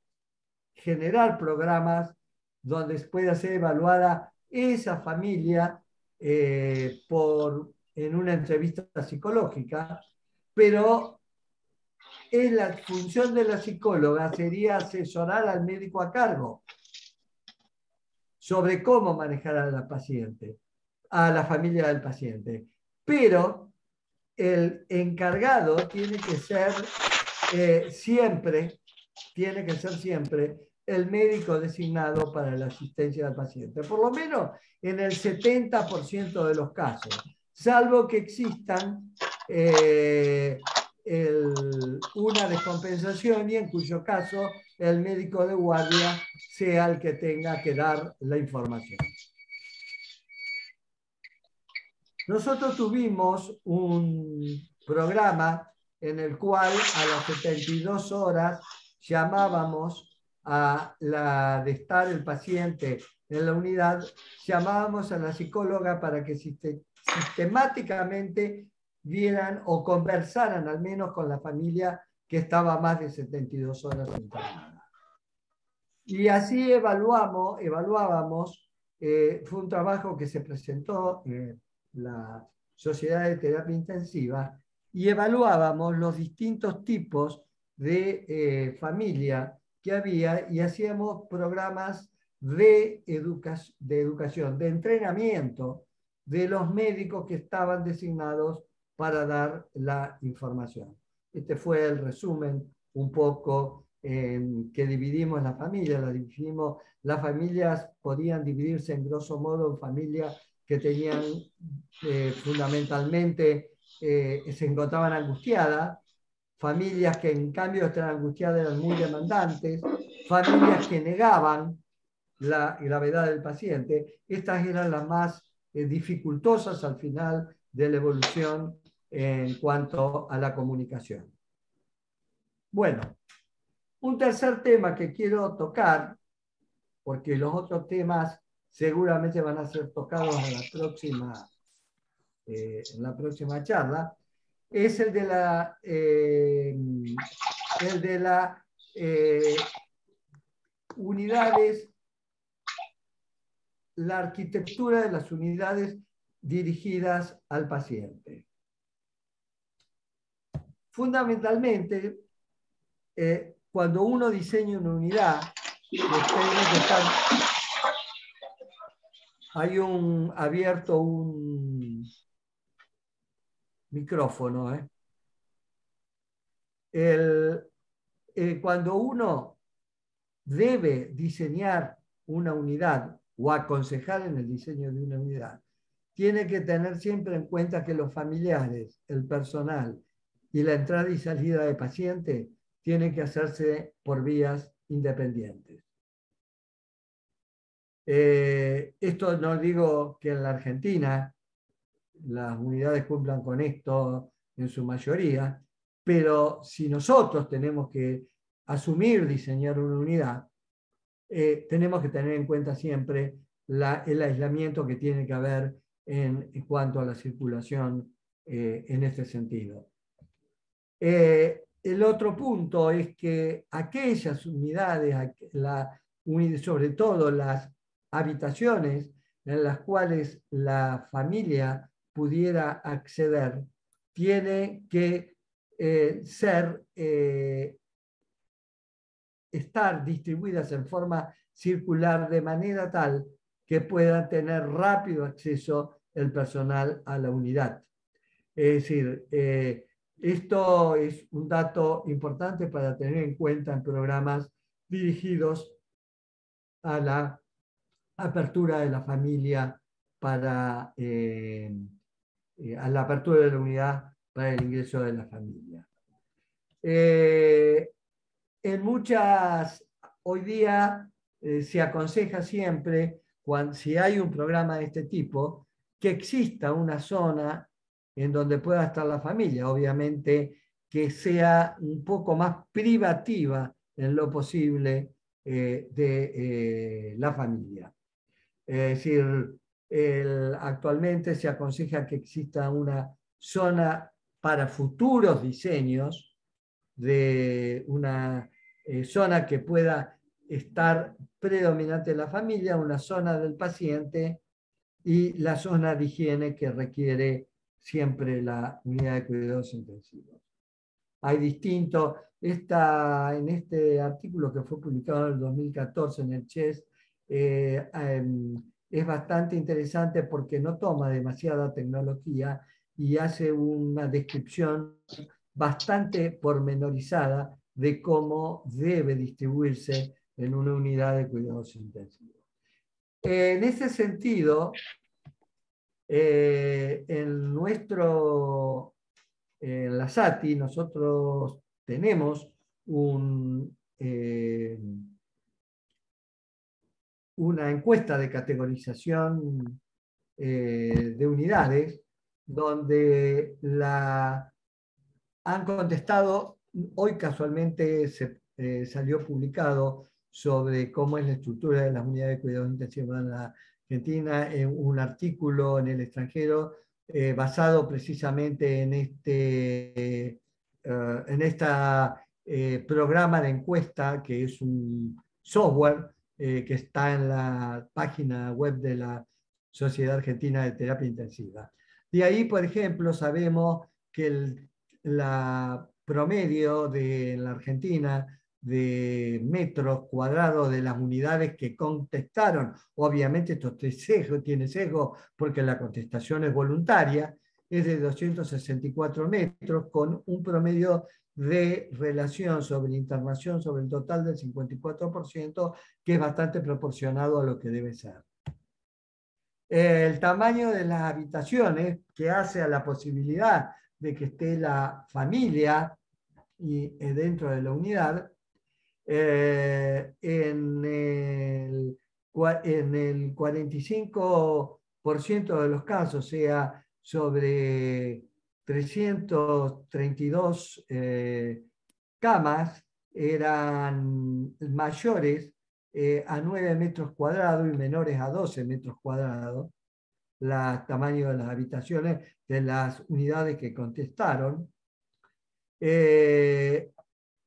generar programas donde pueda ser evaluada esa familia por en una entrevista psicológica, pero la función de la psicóloga sería asesorar al médico a cargo sobre cómo manejar a la paciente, a la familia del paciente. Pero el encargado tiene que ser siempre el médico designado para la asistencia del paciente, por lo menos en el 70% de los casos, salvo que existan una descompensación y en cuyo caso el médico de guardia sea el que tenga que dar la información. Nosotros tuvimos un programa en el cual a las 72 horas llamábamos de estar el paciente en la unidad, llamábamos a la psicóloga para que sistemáticamente vieran o conversaran al menos con la familia que estaba más de 72 horas internada. Y así evaluábamos, fue un trabajo que se presentó la Sociedad de Terapia Intensiva, y evaluábamos los distintos tipos de familia que había y hacíamos programas de educación, de entrenamiento de los médicos que estaban designados para dar la información. Este fue el resumen un poco que dividimos la familia. Las familias podían dividirse en grosso modo en familias que tenían fundamentalmente se encontraban angustiadas, familias que en cambio estaban angustiadas eran muy demandantes, familias que negaban la gravedad del paciente. Estas eran las más dificultosas al final de la evolución en cuanto a la comunicación. Bueno, un tercer tema que quiero tocar, porque los otros temas seguramente van a ser tocados en la próxima charla, es el de la unidades, la arquitectura de las unidades dirigidas al paciente. Fundamentalmente, cuando uno diseña una unidad, hay abierto un micrófono. Cuando uno debe diseñar una unidad o aconsejar en el diseño de una unidad, tiene que tener siempre en cuenta que los familiares, el personal y la entrada y salida de paciente tienen que hacerse por vías independientes. Esto no digo que en la Argentina las unidades cumplan con esto en su mayoría, pero si nosotros tenemos que asumir diseñar una unidad, tenemos que tener en cuenta siempre el aislamiento que tiene que haber en cuanto a la circulación en este sentido. El otro punto es que aquellas unidades, sobre todo las habitaciones en las cuales la familia pudiera acceder, tiene que estar distribuidas en forma circular de manera tal que pueda tener rápido acceso el personal a la unidad. Es decir, esto es un dato importante para tener en cuenta en programas dirigidos a la apertura de la familia a la apertura de la unidad para el ingreso de la familia. Hoy día se aconseja siempre, si hay un programa de este tipo, que exista una zona en donde pueda estar la familia, obviamente que sea un poco más privativa en lo posible de la familia. Es decir, actualmente se aconseja que exista una zona para futuros diseños de una zona que pueda estar predominante en la familia, una zona del paciente y la zona de higiene que requiere siempre la unidad de cuidados intensivos. Hay distintos, en este artículo que fue publicado en el 2014 en el CHES, es bastante interesante porque no toma demasiada tecnología y hace una descripción bastante pormenorizada de cómo debe distribuirse en una unidad de cuidados intensivos. En ese sentido, en la SATI nosotros tenemos una encuesta de categorización de unidades donde han contestado, hoy casualmente salió publicado sobre cómo es la estructura de las unidades de cuidados intensivos en la Argentina, en un artículo en el extranjero basado precisamente en este programa de encuesta, que es un software que está en la página web de la Sociedad Argentina de Terapia Intensiva. De ahí, por ejemplo, sabemos que la promedio de la Argentina de metros cuadrados de las unidades que contestaron, obviamente esto tiene sesgo porque la contestación es voluntaria, es de 264 metros con un promedio de relación sobre internación sobre el total del 54%, que es bastante proporcionado a lo que debe ser. El tamaño de las habitaciones, que hace a la posibilidad de que esté la familia dentro de la unidad, en el 45% de los casos, sea sobre 332 camas, eran mayores a 9 metros cuadrados y menores a 12 metros cuadrados, el tamaño de las habitaciones de las unidades que contestaron.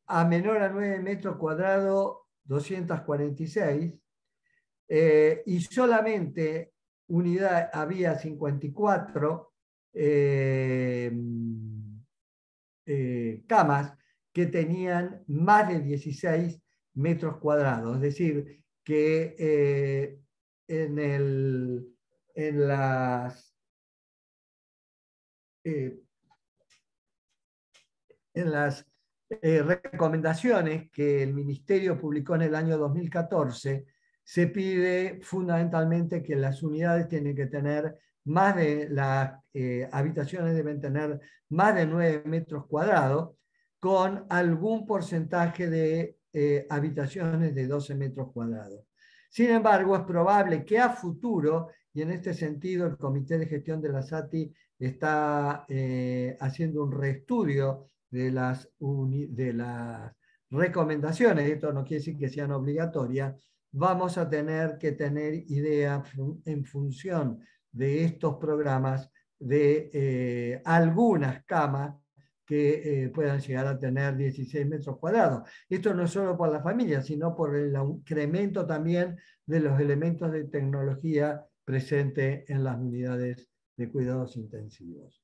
A menor a 9 metros cuadrados, 246, y solamente había 54 camas que tenían más de 16 metros cuadrados. Es decir, que en las recomendaciones que el Ministerio publicó en el año 2014, se pide fundamentalmente que las unidades tienen que tener las habitaciones deben tener más de 9 metros cuadrados, con algún porcentaje de habitaciones de 12 metros cuadrados. Sin embargo, es probable que a futuro, y en este sentido el Comité de Gestión de la SATI está haciendo un reestudio de las recomendaciones, esto no quiere decir que sean obligatorias, vamos a tener que tener idea en función de estos programas de algunas camas que puedan llegar a tener 16 metros cuadrados. Esto no es solo por la familia, sino por el incremento también de los elementos de tecnología presente en las unidades de cuidados intensivos.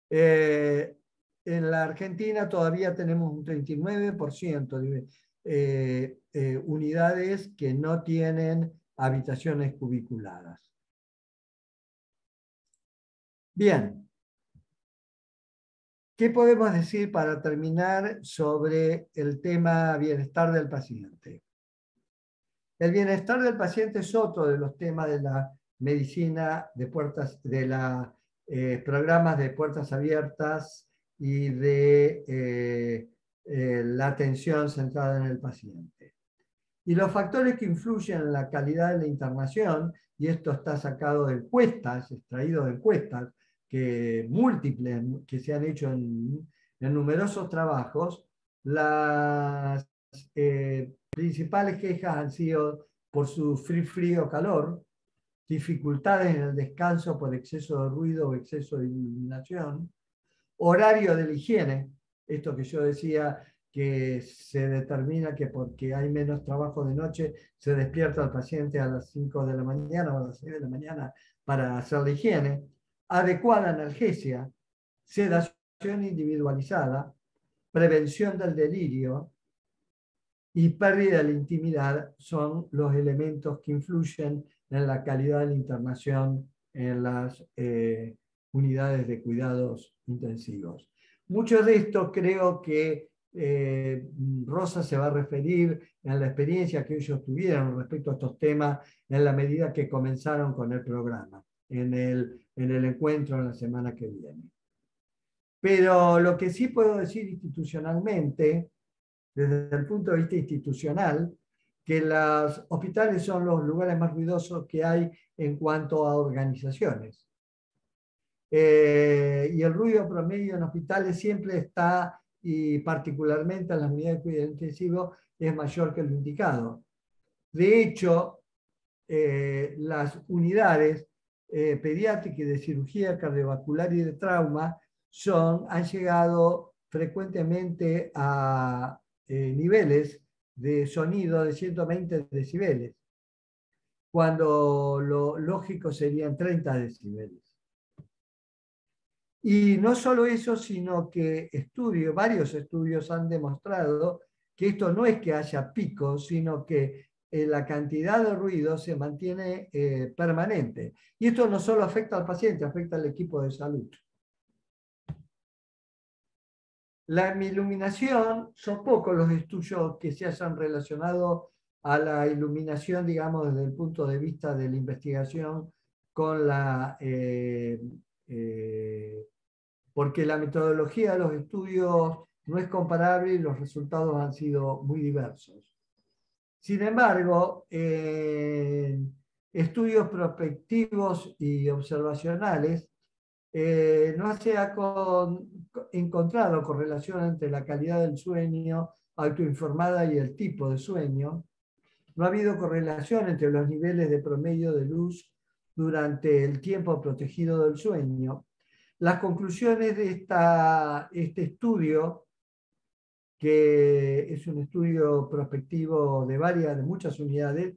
En la Argentina todavía tenemos un 39% de unidades que no tienen habitaciones cubiculadas. Bien. ¿Qué podemos decir para terminar sobre el tema bienestar del paciente? El bienestar del paciente es otro de los temas de la medicina de programas de puertas abiertas y de la atención centrada en el paciente. Y los factores que influyen en la calidad de la internación, y esto está sacado de encuestas, extraído de encuestas, múltiples que se han hecho en numerosos trabajos, las principales quejas han sido por su frío calor, dificultades en el descanso por exceso de ruido o exceso de iluminación, horario de la higiene, esto que yo decía que se determina que porque hay menos trabajo de noche se despierta el paciente a las 5 de la mañana o a las 6 de la mañana para hacer la higiene. adecuada analgesia, sedación individualizada, prevención del delirio y pérdida de la intimidad son los elementos que influyen en la calidad de la internación en las unidades de cuidados intensivos. Mucho de esto creo que Rosa se va a referir en la experiencia que ellos tuvieron respecto a estos temas en la medida que comenzaron con el programa, en el encuentro en la semana que viene. Pero lo que sí puedo decir institucionalmente, desde el punto de vista institucional, que los hospitales son los lugares más ruidosos que hay en cuanto a organizaciones. Y el ruido promedio en hospitales siempre está, y particularmente en las unidades de cuidado intensivo, es mayor que lo indicado. De hecho, las unidades pediátricas y de cirugía cardiovascular y de trauma han llegado frecuentemente a niveles de sonido de 120 decibeles, cuando lo lógico serían 30 decibeles. Y no solo eso, sino que varios estudios han demostrado que esto no es que haya picos, sino que la cantidad de ruido se mantiene permanente. Y esto no solo afecta al paciente, afecta al equipo de salud. La iluminación, son pocos los estudios que se hayan relacionado a la iluminación, digamos, desde el punto de vista de la investigación con la... porque la metodología de los estudios no es comparable y los resultados han sido muy diversos. Sin embargo, estudios prospectivos y observacionales no se ha encontrado correlación entre la calidad del sueño autoinformada y el tipo de sueño. No ha habido correlación entre los niveles de promedio de luz durante el tiempo protegido del sueño. Las conclusiones de este estudio, que es un estudio prospectivo de muchas unidades,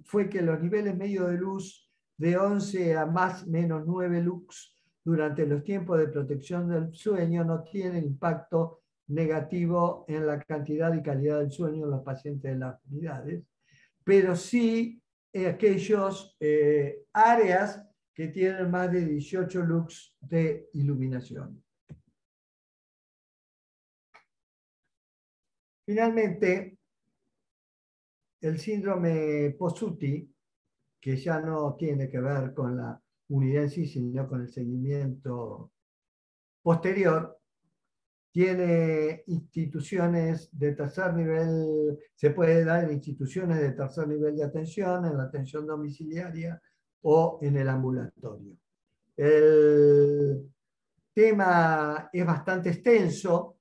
fue que los niveles medios de luz de 11 a más o menos 9 lux durante los tiempos de protección del sueño no tienen impacto negativo en la cantidad y calidad del sueño en los pacientes de las unidades, pero sí aquellas áreas que tienen más de 18 lux de iluminación. Finalmente, el síndrome Possuti, que ya no tiene que ver con la unidad en sí, sino con el seguimiento posterior, tiene instituciones de tercer nivel, se puede dar en instituciones de tercer nivel de atención, en la atención domiciliaria o en el ambulatorio. El tema es bastante extenso.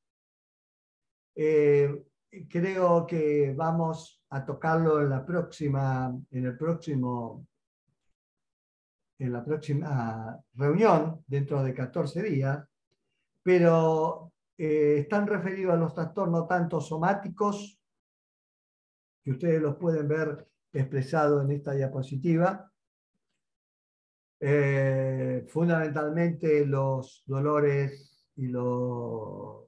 Creo que vamos a tocarlo en la próxima reunión, dentro de 14 días, pero están referidos a los trastornos tanto somáticos, que ustedes los pueden ver expresados en esta diapositiva, fundamentalmente los dolores y los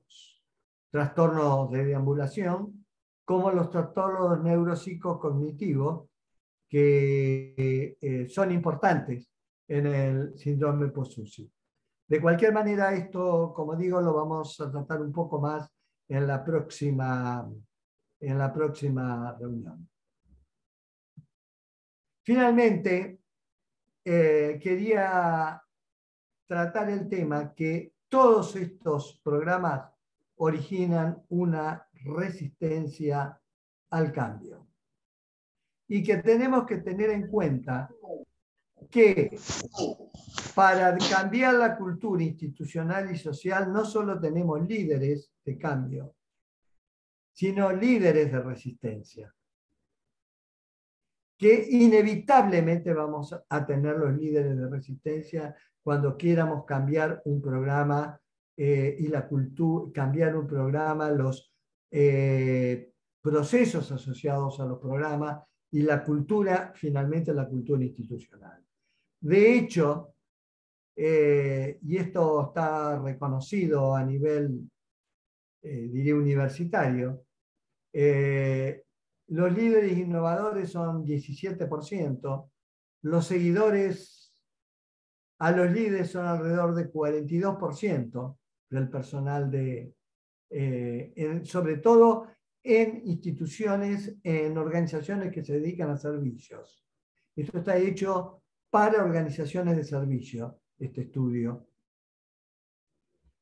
trastornos de deambulación, como los trastornos neuropsicocognitivos, que son importantes en el síndrome Possuti. De cualquier manera, esto, como digo, lo vamos a tratar un poco más en la próxima reunión. Finalmente, quería tratar el tema que todos estos programas originan una resistencia al cambio. Y que tenemos que tener en cuenta que para cambiar la cultura institucional y social no solo tenemos líderes de cambio, sino líderes de resistencia. Que inevitablemente vamos a tener los líderes de resistencia cuando quieramos cambiar un programa y la cultura, cambiar un programa, los procesos asociados a los programas y la cultura, finalmente la cultura institucional. De hecho, y esto está reconocido a nivel, diría, universitario, los líderes innovadores son 17%, los seguidores a los líderes son alrededor de 42% del personal sobre todo en instituciones, en organizaciones que se dedican a servicios. Esto está hecho para organizaciones de servicio, este estudio.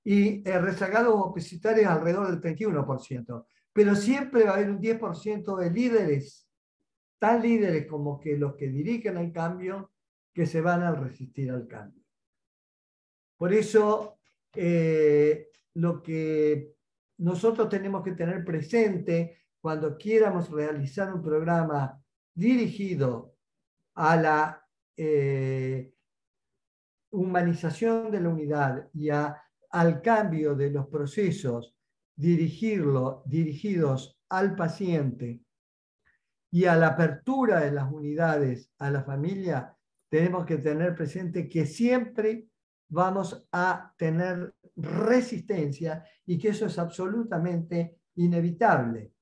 Y rezagados opositarios alrededor del 31%. Pero siempre va a haber un 10% de líderes, tan líderes como que los que dirigen el cambio, que se van a resistir al cambio. Por eso, lo que nosotros tenemos que tener presente cuando quieramos realizar un programa dirigido a la humanización de la unidad y al cambio de los procesos dirigidos al paciente y a la apertura de las unidades a la familia, tenemos que tener presente que siempre vamos a tener resistencia y que eso es absolutamente inevitable.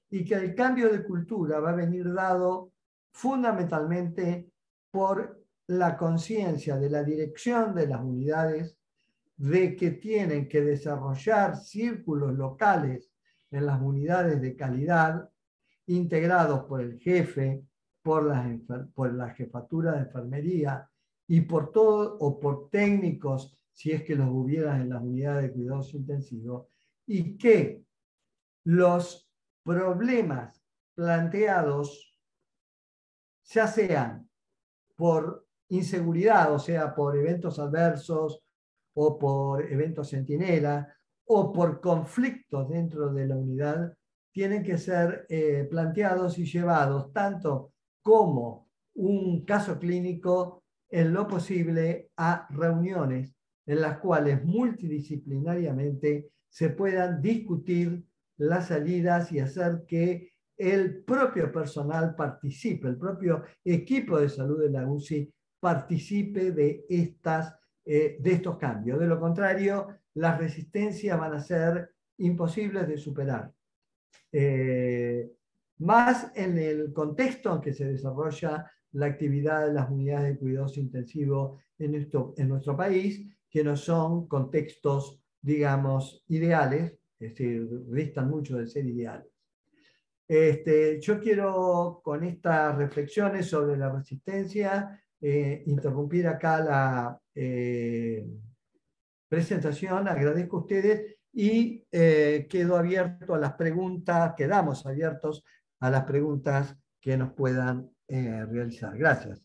Y que el cambio de cultura va a venir dado fundamentalmente por la conciencia de la dirección de las unidades de que tienen que desarrollar círculos locales en las unidades de calidad, integrados por el jefe, por la jefatura de enfermería y por todo, o por técnicos, si es que los hubieran en las unidades de cuidados intensivos, y que los problemas planteados, ya sean por inseguridad, o sea, por eventos adversos o por eventos centinela o por conflictos dentro de la unidad, tienen que ser planteados y llevados tanto como un caso clínico en lo posible a reuniones en las cuales multidisciplinariamente se puedan discutir las salidas y hacer que el propio personal participe, el propio equipo de salud de la UCI participe de estos cambios. De lo contrario, las resistencias van a ser imposibles de superar. Más en el contexto en que se desarrolla la actividad de las unidades de cuidados intensivos en nuestro país, que no son contextos, digamos, ideales, es decir, distan mucho de ser ideales. Yo quiero, con estas reflexiones sobre la resistencia, interrumpir acá la presentación. Agradezco a ustedes y quedo abierto a las preguntas, quedamos abiertos a las preguntas que nos puedan realizar. Gracias.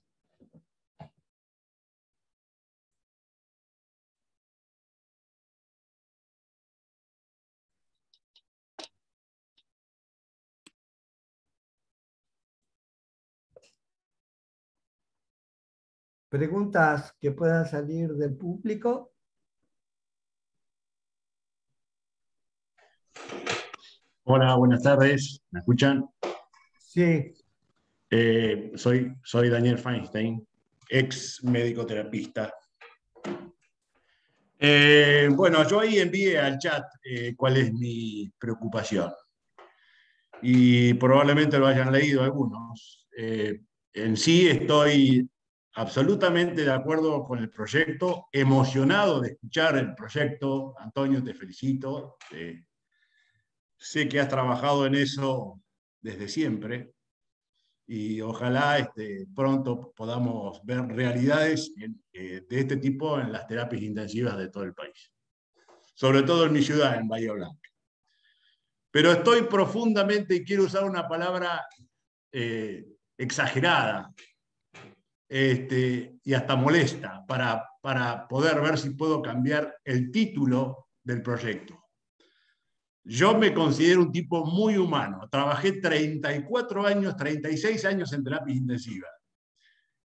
Preguntas que puedan salir del público. Hola, buenas tardes. ¿Me escuchan? Sí. Soy Daniel Feinstein, ex médico terapista. Bueno, yo ahí envié al chat cuál es mi preocupación. Y probablemente lo hayan leído algunos. En sí estoy absolutamente de acuerdo con el proyecto, emocionado de escuchar el proyecto. Antonio, te felicito. Sé que has trabajado en eso desde siempre y ojalá pronto podamos ver realidades de este tipo en las terapias intensivas de todo el país, sobre todo en mi ciudad, en Bahía Blanca. Pero estoy profundamente, y quiero usar una palabra exagerada y hasta molesta, para poder ver si puedo cambiar el título del proyecto. Yo me considero un tipo muy humano. Trabajé 34 años, 36 años en terapia intensiva.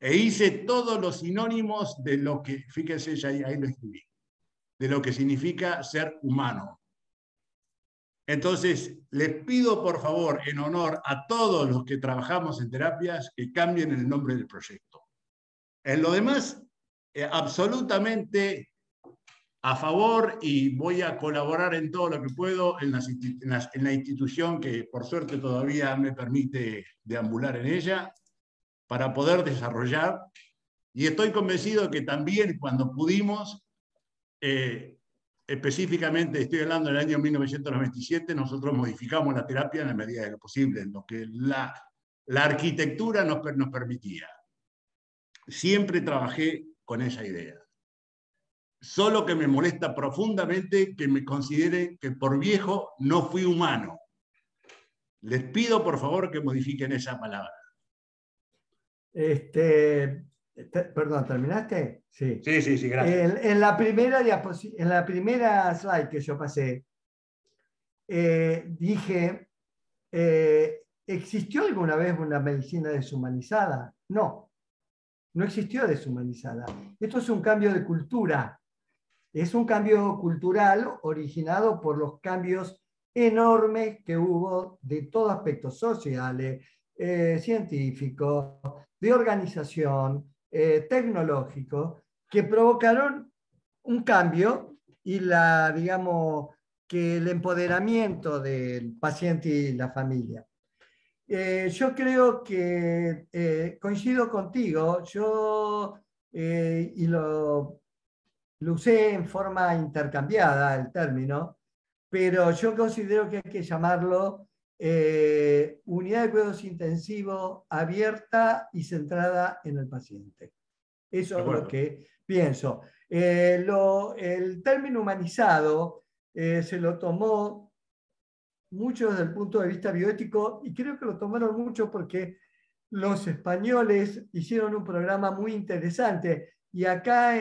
E hice todos los sinónimos de lo que, fíjense, ya ahí lo escribí, de lo que significa ser humano. Entonces, les pido por favor, en honor a todos los que trabajamos en terapias, que cambien el nombre del proyecto. En lo demás, absolutamente a favor y voy a colaborar en todo lo que puedo en la institución que por suerte todavía me permite deambular en ella para poder desarrollar. Y estoy convencido que también cuando pudimos, específicamente estoy hablando del año 1997, nosotros modificamos la terapia en la medida de lo posible, en lo que la arquitectura nos permitía. Siempre trabajé con esa idea. Solo que me molesta profundamente que me considere que por viejo no fui humano. Les pido por favor que modifiquen esa palabra. Perdón, ¿terminaste? Sí. Sí, gracias. En la primera slide que yo pasé, dije, ¿existió alguna vez una medicina deshumanizada? No, no existió deshumanizada. Esto es un cambio de cultura. Es un cambio cultural originado por los cambios enormes que hubo de todos aspectos sociales, científicos, de organización, tecnológico, que provocaron un cambio y que el empoderamiento del paciente y la familia. Yo creo que coincido contigo, y lo usé en forma intercambiada el término, pero yo considero que hay que llamarlo unidad de cuidados intensivos abierta y centrada en el paciente. Eso es lo que pienso. El término humanizado se lo tomó mucho desde el punto de vista bioético y creo que lo tomaron mucho porque los españoles hicieron un programa muy interesante y acá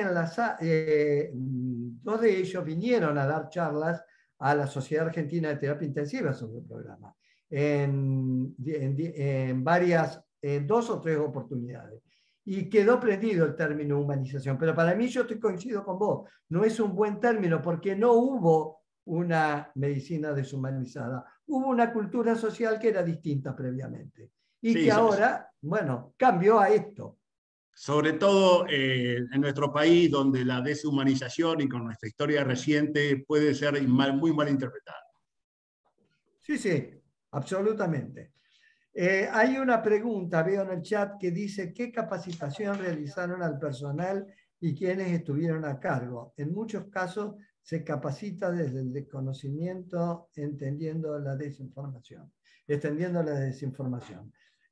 dos de ellos vinieron a dar charlas a la Sociedad Argentina de Terapia Intensiva sobre el programa en 2 o 3 oportunidades. Y quedó prendido el término humanización. Pero para mí, yo coincido con vos, no es un buen término porque no hubo una medicina deshumanizada. Hubo una cultura social que era distinta previamente. Y sí, que ahora, bueno, cambió a esto. Sobre todo en nuestro país, donde la deshumanización y con nuestra historia reciente puede ser muy mal interpretada. Sí, absolutamente. Hay una pregunta, veo en el chat, que dice ¿qué capacitación realizaron al personal y quiénes estuvieron a cargo? En muchos casos se capacita desde el desconocimiento, extendiendo la desinformación.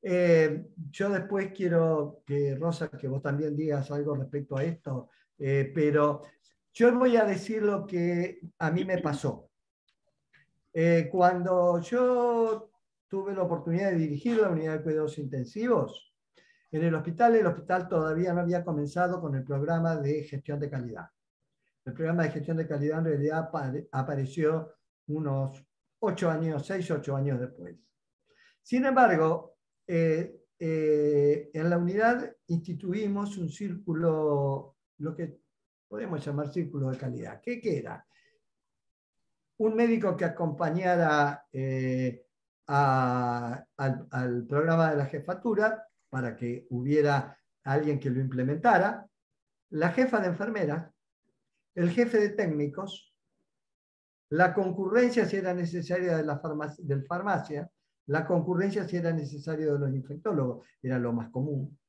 Yo después quiero que, Rosa, que vos también digas algo respecto a esto, pero yo voy a decir lo que a mí me pasó. Cuando yo tuve la oportunidad de dirigir la unidad de cuidados intensivos, en el hospital todavía no había comenzado con el programa de gestión de calidad. El programa de gestión de calidad en realidad apareció unos 6 o 8 años después. Sin embargo, en la unidad instituimos un círculo, lo que podemos llamar círculo de calidad. ¿Qué era? Un médico que acompañara al programa de la jefatura para que hubiera alguien que lo implementara, la jefa de enfermeras, el jefe de técnicos, la concurrencia si era necesaria del farmacia, la concurrencia si era necesario de los infectólogos, era lo más común,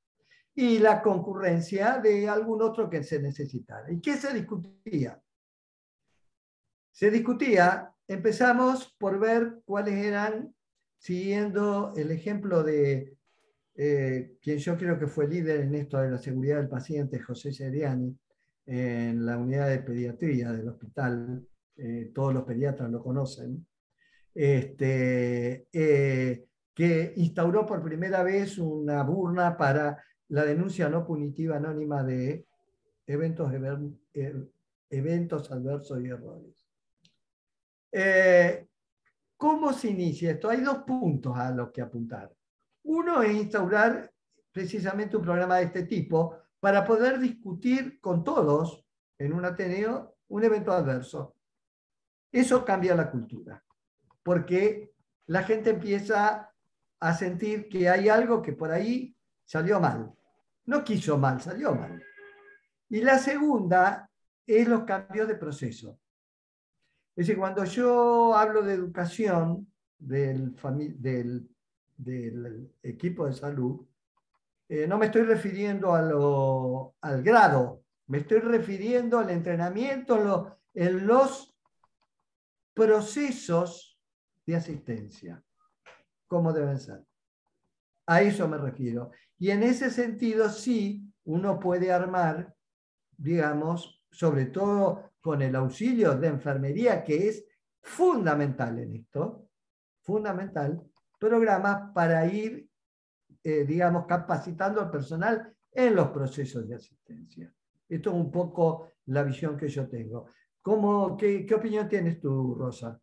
y la concurrencia de algún otro que se necesitara. ¿Y qué se discutía? Se discutía, empezamos por ver cuáles eran, siguiendo el ejemplo de quien yo creo que fue líder en esto de la seguridad del paciente, José Seriani, en la unidad de pediatría del hospital, todos los pediatras lo conocen, que instauró por primera vez una burna para la denuncia no punitiva anónima de eventos adversos y errores. ¿Cómo se inicia esto? Hay 2 puntos a los que apuntar. Uno es instaurar precisamente un programa de este tipo para poder discutir con todos en un Ateneo un evento adverso. Eso cambia la cultura, porque la gente empieza a sentir que hay algo que por ahí salió mal. No quiso mal, salió mal. Y la segunda es los cambios de proceso. Es decir, cuando yo hablo de educación del equipo de salud, no me estoy refiriendo al grado, me estoy refiriendo al entrenamiento en los procesos de asistencia, cómo deben ser. A eso me refiero. Y en ese sentido, sí, uno puede armar, digamos, sobre todo con el auxilio de enfermería, que es fundamental en esto, fundamental, programas para ir, digamos, capacitando al personal en los procesos de asistencia. Esto es un poco la visión que yo tengo. ¿Qué opinión tienes tú, Rosa?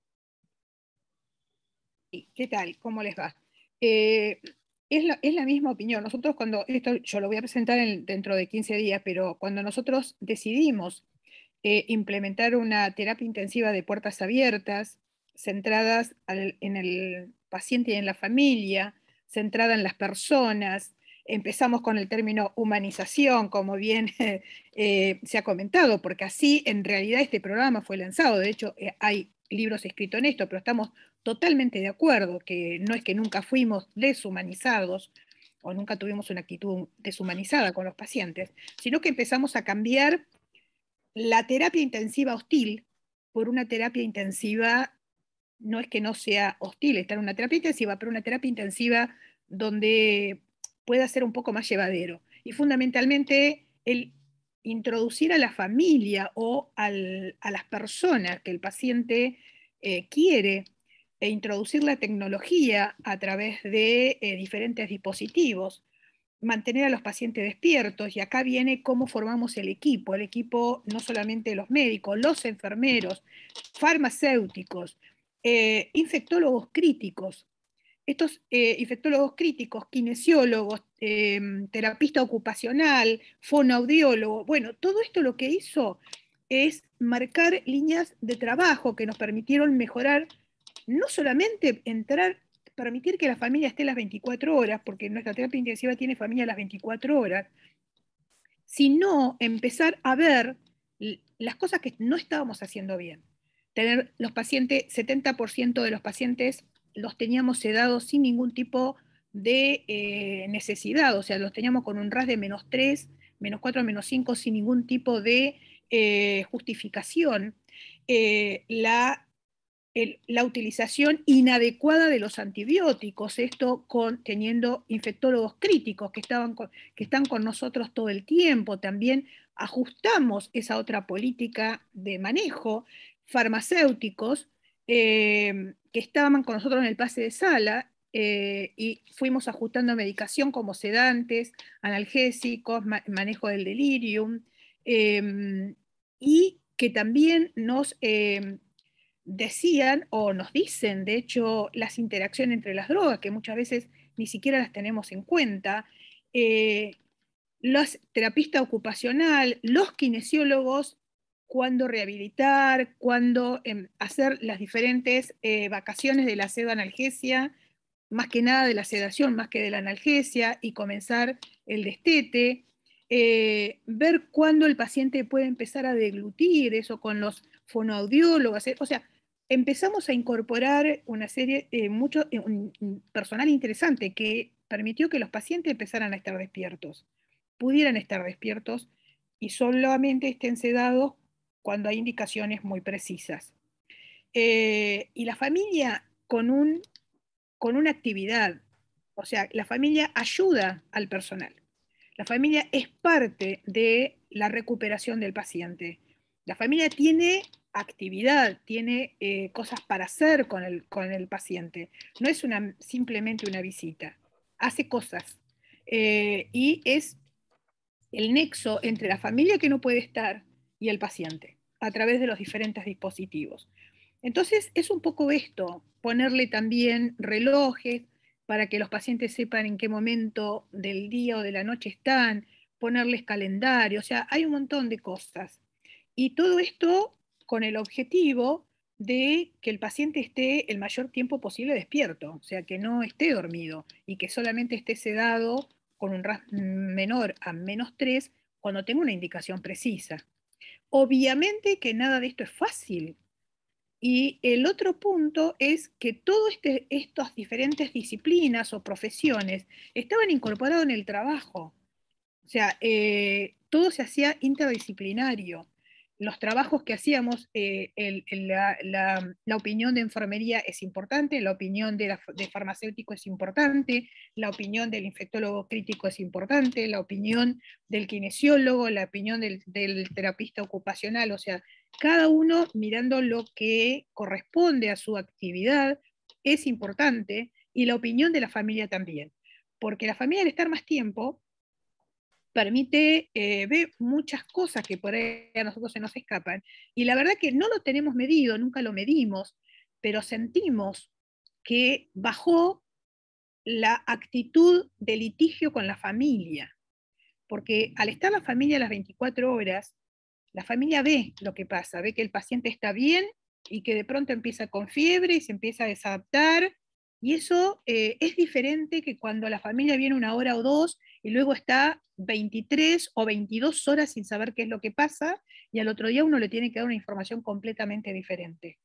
¿Qué tal? ¿Cómo les va? Es la misma opinión. Nosotros esto yo lo voy a presentar dentro de 15 días, pero cuando nosotros decidimos implementar una terapia intensiva de puertas abiertas, centradas en el paciente y en la familia, centrada en las personas, empezamos con el término humanización, como bien se ha comentado, porque así en realidad este programa fue lanzado. De hecho, hay libros escritos en esto, pero estamos totalmente de acuerdo que no es que nunca fuimos deshumanizados o nunca tuvimos una actitud deshumanizada con los pacientes, sino que empezamos a cambiar la terapia intensiva hostil por una terapia intensiva, no es que no sea hostil estar en una terapia intensiva, pero una terapia intensiva donde pueda ser un poco más llevadero. Y fundamentalmente el introducir a la familia o a las personas que el paciente quiere e introducir la tecnología a través de diferentes dispositivos, mantener a los pacientes despiertos, y acá viene cómo formamos el equipo no solamente los médicos, los enfermeros, farmacéuticos, infectólogos críticos. Estos infectólogos críticos, kinesiólogos, terapista ocupacional, fonoaudiólogo, bueno, todo esto lo que hizo es marcar líneas de trabajo que nos permitieron mejorar, no solamente permitir que la familia esté las 24 horas, porque nuestra terapia intensiva tiene familia las 24 horas, sino empezar a ver las cosas que no estábamos haciendo bien. Tener los pacientes, 70% de los pacientes los teníamos sedados sin ningún tipo de necesidad, o sea, los teníamos con un RAS de -3, -4, -5, sin ningún tipo de justificación. La utilización inadecuada de los antibióticos, esto teniendo infectólogos críticos que están con nosotros todo el tiempo. También ajustamos esa otra política de manejo, farmacéuticos que estaban con nosotros en el pase de sala, y fuimos ajustando medicación como sedantes, analgésicos, manejo del delirium, y que también nos decían o nos dicen, de hecho, las interacciones entre las drogas, que muchas veces ni siquiera las tenemos en cuenta, los terapistas ocupacional, los kinesiólogos, cuándo rehabilitar, cuándo hacer las diferentes vacaciones de la pseudoanalgesia, más que nada de la sedación, más que de la analgesia, y comenzar el destete, ver cuándo el paciente puede empezar a deglutir, eso con los fonoaudiólogos, o sea, empezamos a incorporar una serie, un personal interesante que permitió que los pacientes empezaran a estar despiertos, pudieran estar despiertos y solamente estén sedados cuando hay indicaciones muy precisas. Y la familia con una actividad, o sea, la familia ayuda al personal. La familia es parte de la recuperación del paciente. La familia tiene actividad, tiene cosas para hacer con el paciente. No es simplemente una visita, hace cosas. Y es el nexo entre la familia que no puede estar y el paciente, a través de los diferentes dispositivos. Entonces, es un poco esto, ponerle también relojes para que los pacientes sepan en qué momento del día o de la noche están, ponerles calendario, o sea, hay un montón de cosas. Y todo esto con el objetivo de que el paciente esté el mayor tiempo posible despierto, o sea, que no esté dormido y que solamente esté sedado con un RAS menor a -3 cuando tengo una indicación precisa. Obviamente que nada de esto es fácil. Y el otro punto es que todas estas diferentes disciplinas o profesiones estaban incorporadas en el trabajo. O sea, todo se hacía interdisciplinario. Los trabajos que hacíamos, la opinión de enfermería es importante, la opinión de farmacéutico es importante, la opinión del infectólogo crítico es importante, la opinión del kinesiólogo, la opinión del terapista ocupacional, o sea, cada uno mirando lo que corresponde a su actividad es importante, y la opinión de la familia también, porque la familia al estar más tiempo permite ver muchas cosas que por ahí a nosotros se nos escapan, y la verdad que no lo tenemos medido, nunca lo medimos, pero sentimos que bajó la actitud de litigio con la familia, porque al estar la familia a las 24 horas, la familia ve lo que pasa, ve que el paciente está bien y que de pronto empieza con fiebre y se empieza a desadaptar, y eso es diferente que cuando la familia viene 1 hora o 2 y luego está 23 o 22 horas sin saber qué es lo que pasa, y al otro día uno le tiene que dar una información completamente diferente.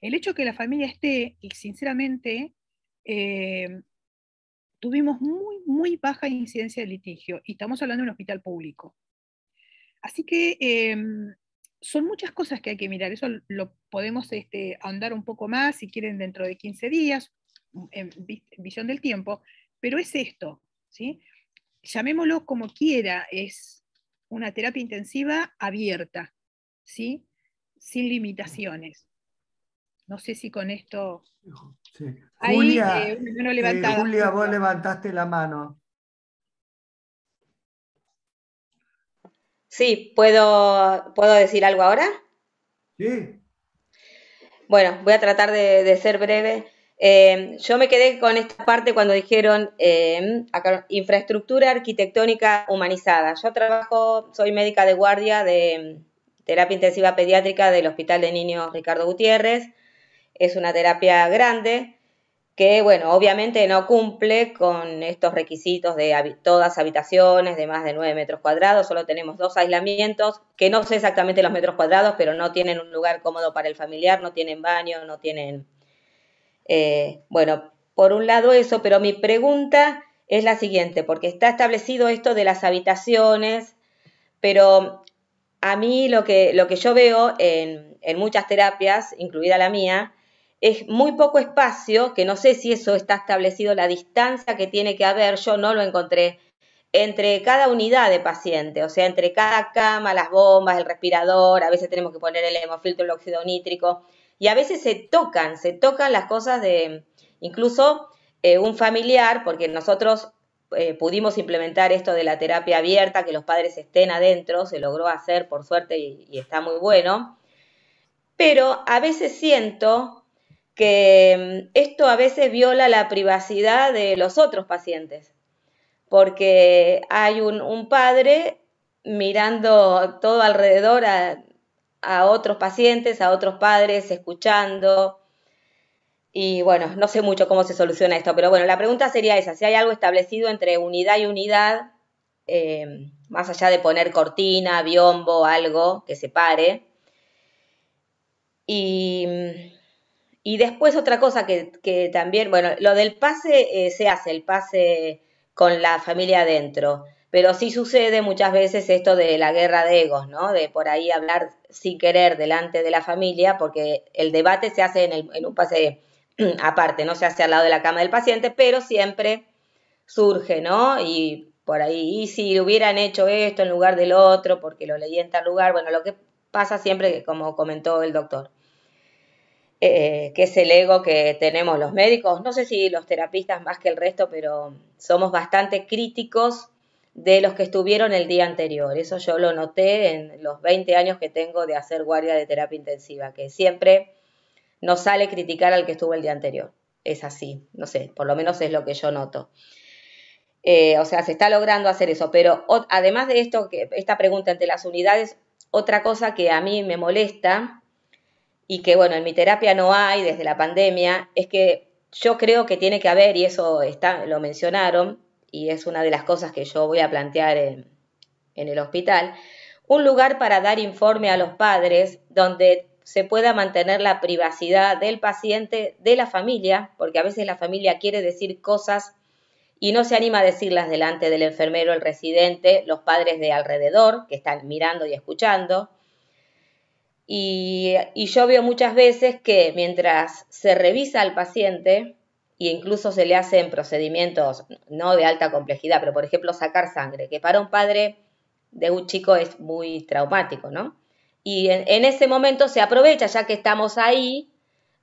El hecho que la familia esté, y sinceramente, tuvimos muy baja incidencia de litigio, y estamos hablando de un hospital público. Así que son muchas cosas que hay que mirar, eso lo podemos ahondar un poco más, si quieren, dentro de 15 días, en visión del tiempo, pero es esto, ¿sí? Llamémoslo como quiera, es una terapia intensiva abierta, ¿sí? Sin limitaciones. No sé si con esto... Sí. Ahí, Julia, no levantada, Julia, vos levantaste la mano. Sí, ¿puedo decir algo ahora? Sí. Bueno, voy a tratar de ser breve. Yo me quedé con esta parte cuando dijeron acá, infraestructura arquitectónica humanizada. Yo soy médica de guardia de terapia intensiva pediátrica del Hospital de Niños Ricardo Gutiérrez. Es una terapia grande que, bueno, obviamente no cumple con estos requisitos de todas habitaciones de más de 9 metros cuadrados, solo tenemos 2 aislamientos, que no sé exactamente los metros cuadrados, pero no tienen un lugar cómodo para el familiar, no tienen baño, no tienen... bueno, por un lado eso, pero mi pregunta es la siguiente, porque está establecido esto de las habitaciones, pero a mí lo que yo veo en muchas terapias, incluida la mía, es muy poco espacio, que no sé si eso está establecido, la distancia que tiene que haber, yo no lo encontré, entre cada unidad de paciente, o sea, entre cada cama, las bombas, el respirador, a veces tenemos que poner el hemofiltro, el óxido nítrico, y a veces se tocan las cosas de, incluso un familiar, porque nosotros pudimos implementar esto de la terapia abierta, que los padres estén adentro, se logró hacer por suerte y está muy bueno, pero a veces siento que esto a veces viola la privacidad de los otros pacientes, porque hay un padre mirando todo alrededor a otros pacientes, a otros padres, escuchando, y bueno, no sé mucho cómo se soluciona esto, pero bueno, la pregunta sería esa, si hay algo establecido entre unidad y unidad, más allá de poner cortina, biombo, algo que separe. Y después otra cosa que también, bueno, lo del pase se hace, el pase con la familia adentro, pero sí sucede muchas veces esto de la guerra de egos, ¿no? De por ahí hablar sin querer delante de la familia, porque el debate se hace en un pase aparte, no se hace al lado de la cama del paciente, pero siempre surge, ¿no? Y por ahí, y si hubieran hecho esto en lugar del otro, porque lo leí en tal lugar, bueno, lo que pasa siempre, como comentó el doctor. Que es el ego que tenemos los médicos, no sé si los terapistas más que el resto, pero somos bastante críticos de los que estuvieron el día anterior. Eso yo lo noté en los 20 años que tengo de hacer guardia de terapia intensiva, que siempre nos sale criticar al que estuvo el día anterior. Es así, no sé, por lo menos es lo que yo noto. O sea, se está logrando hacer eso, pero además de esto, esta pregunta entre las unidades, otra cosa que a mí me molesta y que, bueno, en mi terapia no hay desde la pandemia, es que yo creo que tiene que haber, y eso lo mencionaron, y es una de las cosas que yo voy a plantear en el hospital, un lugar para dar informe a los padres donde se pueda mantener la privacidad del paciente, de la familia, porque a veces la familia quiere decir cosas y no se anima a decirlas delante del enfermero, el residente, los padres de alrededor, que están mirando y escuchando. Y yo veo muchas veces que mientras se revisa al paciente, e incluso se le hacen procedimientos no de alta complejidad, pero por ejemplo sacar sangre, que para un padre de un chico es muy traumático, ¿no? Y en ese momento se aprovecha, ya que estamos ahí,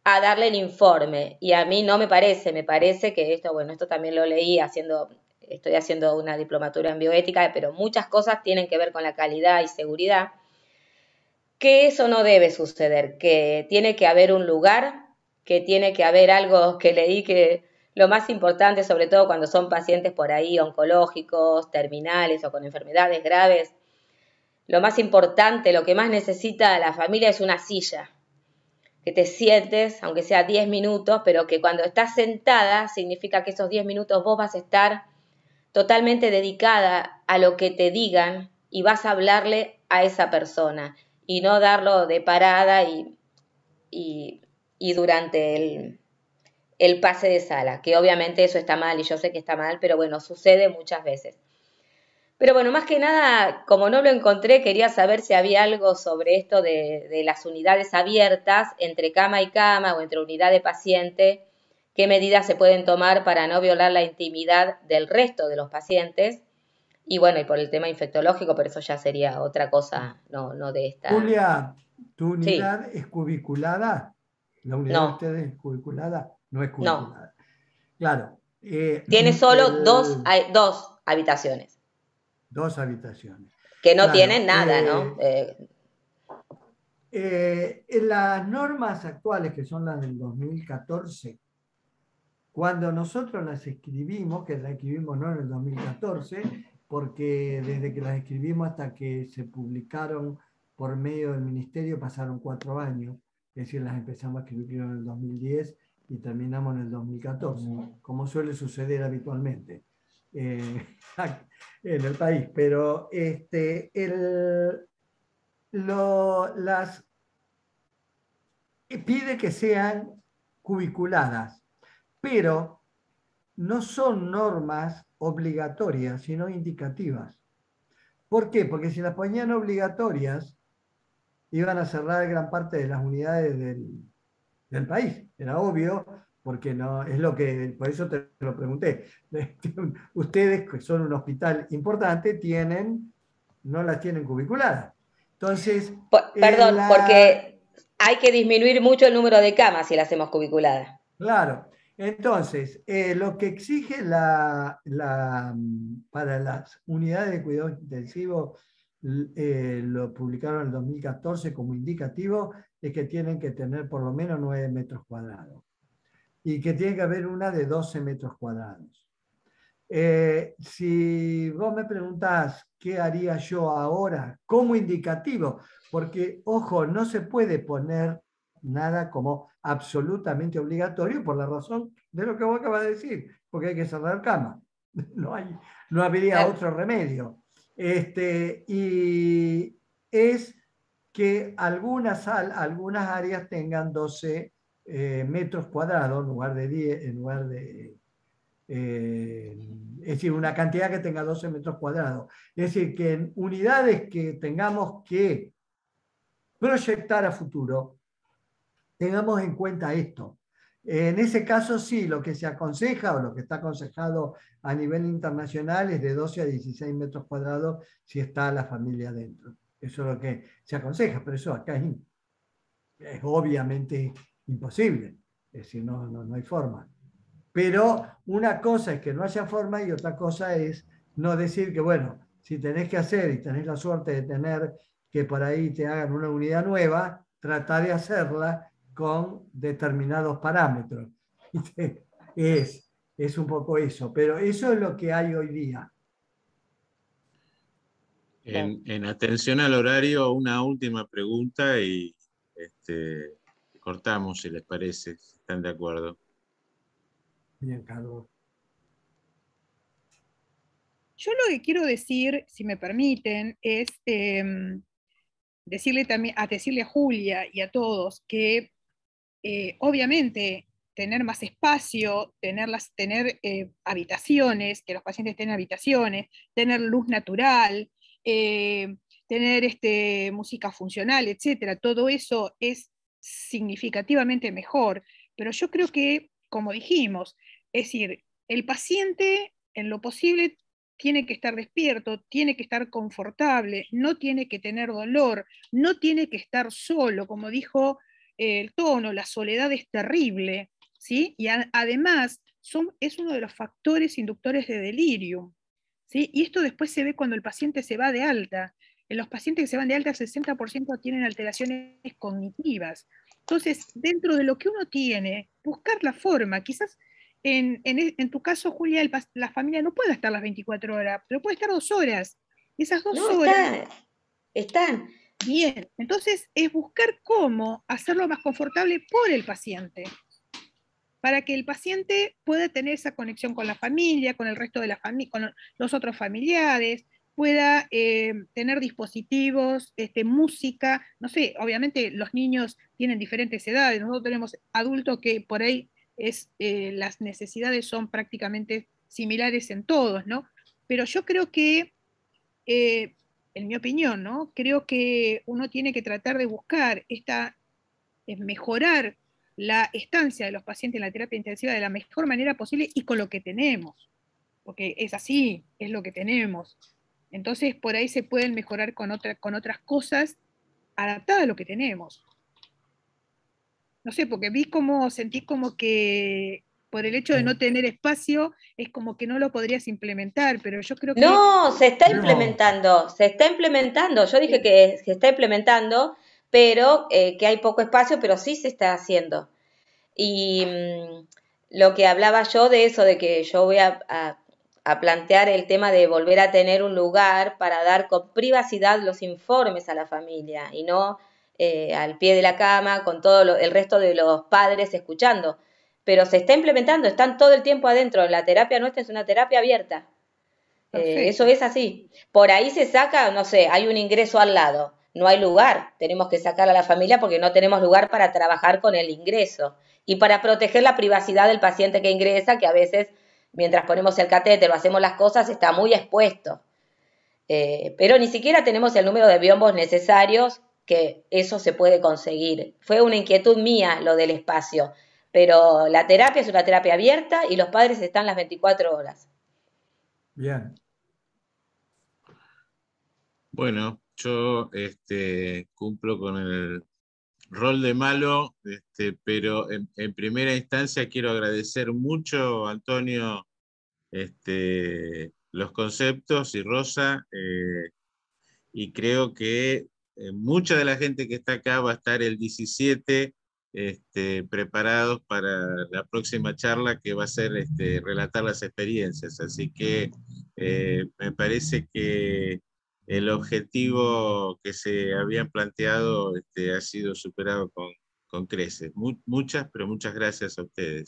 a darle el informe. Y a mí no me parece que esto, bueno, esto también lo leí estoy haciendo una diplomatura en bioética, pero muchas cosas tienen que ver con la calidad y seguridad, que eso no debe suceder, que tiene que haber un lugar, que tiene que haber algo que leí que lo más importante, sobre todo cuando son pacientes por ahí oncológicos, terminales o con enfermedades graves, lo más importante, lo que más necesita la familia es una silla, que te sientes, aunque sea 10 minutos, pero que cuando estás sentada significa que esos 10 minutos vos vas a estar totalmente dedicada a lo que te digan y vas a hablarle a esa persona y no darlo de parada y durante el pase de sala, que obviamente eso está mal y yo sé que está mal, pero bueno, sucede muchas veces. Pero bueno, más que nada, como no lo encontré, quería saber si había algo sobre esto de las unidades abiertas entre cama y cama o entre unidad de paciente, qué medidas se pueden tomar para no violar la intimidad del resto de los pacientes. Y bueno, y por el tema infectológico, pero eso ya sería otra cosa, no de esta. Julia, ¿tu Sí, unidad es cubiculada? ¿La unidad de no, ustedes es cubiculada? No es no. cubiculada. Claro, Tiene solo dos habitaciones, dos habitaciones. que no Claro, tienen nada, ¿no? en las normas actuales, que son las del 2014, cuando nosotros las escribimos, que las escribimos no en el 2014, porque desde que las escribimos hasta que se publicaron por medio del ministerio pasaron 4 años, es decir, las empezamos a escribir en el 2010 y terminamos en el 2014, como suele suceder habitualmente en el país. Pero las pide que sean cubiculadas, pero no son normas obligatorias, sino indicativas. ¿Por qué? Porque si las ponían obligatorias, iban a cerrar gran parte de las unidades del país. Era obvio, porque no, es lo que, por eso te lo pregunté. Ustedes, que son un hospital importante, no las tienen cubiculadas. Entonces, Perdón, porque hay que disminuir mucho el número de camas si la hacemos cubiculada. claro. Entonces, lo que exige para las unidades de cuidado intensivo, lo publicaron en el 2014 como indicativo, es que tienen que tener por lo menos 9 metros cuadrados y que tiene que haber una de 12 metros cuadrados. Si vos me preguntás qué haría yo ahora como indicativo, porque, ojo, no se puede poner nada como absolutamente obligatorio por la razón de lo que vos acabas de decir, porque hay que cerrar cama. No habría otro remedio. Y es que algunas áreas tengan 12 metros cuadrados en lugar de 10, en lugar de es decir, una cantidad que tenga 12 metros cuadrados. Es decir, que en unidades que tengamos que proyectar a futuro, tengamos en cuenta esto. En ese caso, sí, lo que se aconseja o lo que está aconsejado a nivel internacional es de 12 a 16 metros cuadrados si está la familia dentro. Eso es lo que se aconseja, pero eso acá es obviamente imposible. Es decir, no hay forma. Pero una cosa es que no haya forma y otra cosa es no decir que, bueno, si tenés que hacer y tenés la suerte de tener que por ahí te hagan una unidad nueva, tratar de hacerla con determinados parámetros. Es un poco eso, pero eso es lo que hay hoy día. En atención al horario, una última pregunta y cortamos, si les parece, si están de acuerdo. Bien, Carlos. Yo lo que quiero decir, si me permiten, es decirle a Julia y a todos que obviamente tener más espacio, tener habitaciones, que los pacientes tengan habitaciones, tener luz natural, tener música funcional, etcétera, todo eso es significativamente mejor. Pero yo creo que, como dijimos, es decir, el paciente en lo posible tiene que estar despierto, tiene que estar confortable, no tiene que tener dolor, no tiene que estar solo, como dijo el tono, la soledad es terrible, ¿sí? Y además es uno de los factores inductores de delirio, ¿sí? Y esto después se ve cuando el paciente se va de alta. En los pacientes que se van de alta, el 60% tienen alteraciones cognitivas. Entonces, dentro de lo que uno tiene, buscar la forma, quizás en tu caso, Julia, la familia no puede estar las 24 horas, pero puede estar 2 horas. Esas 2 No, horas, están. bien. Entonces, es buscar cómo hacerlo más confortable por el paciente, para que el paciente pueda tener esa conexión con la familia, con el resto de la familia, con los otros familiares, pueda tener dispositivos, música, no sé, obviamente los niños tienen diferentes edades, nosotros tenemos adultos que por ahí las necesidades son prácticamente similares en todos, ¿no? Pero yo creo que, eh, en mi opinión, ¿no? Creo que uno tiene que tratar de buscar mejorar la estancia de los pacientes en la terapia intensiva de la mejor manera posible y con lo que tenemos, porque es así, es lo que tenemos. Entonces, por ahí se pueden mejorar con otras cosas adaptadas a lo que tenemos. No sé, porque sentí como que por el hecho de no tener espacio, es como que no lo podrías implementar, pero yo creo que... No, se está No, implementando, se está implementando. Yo dije que se está implementando, pero que hay poco espacio, pero sí se está haciendo. Y lo que hablaba yo de eso, de que yo voy a plantear el tema de volver a tener un lugar para dar con privacidad los informes a la familia y no al pie de la cama con todo el resto de los padres escuchando. Pero se está implementando, están todo el tiempo adentro. La terapia nuestra es una terapia abierta. Eso Perfecto. es así. Por ahí se saca, no sé, hay un ingreso al lado. No hay lugar. Tenemos que sacar a la familia porque no tenemos lugar para trabajar con el ingreso. Y para proteger la privacidad del paciente que ingresa, que a veces, mientras ponemos el catéter o hacemos las cosas, está muy expuesto. Pero ni siquiera tenemos el número de biombos necesarios, que eso se puede conseguir. Fue una inquietud mía lo del espacio. Pero la terapia es una terapia abierta y los padres están las 24 horas. bien. Bueno, yo cumplo con el rol de malo, pero en primera instancia quiero agradecer mucho, Antonio, los conceptos y Rosa, y creo que mucha de la gente que está acá va a estar el 17 preparados para la próxima charla que va a ser relatar las experiencias. Así que me parece que el objetivo que se habían planteado ha sido superado con creces. Muchas, pero muchas gracias a ustedes.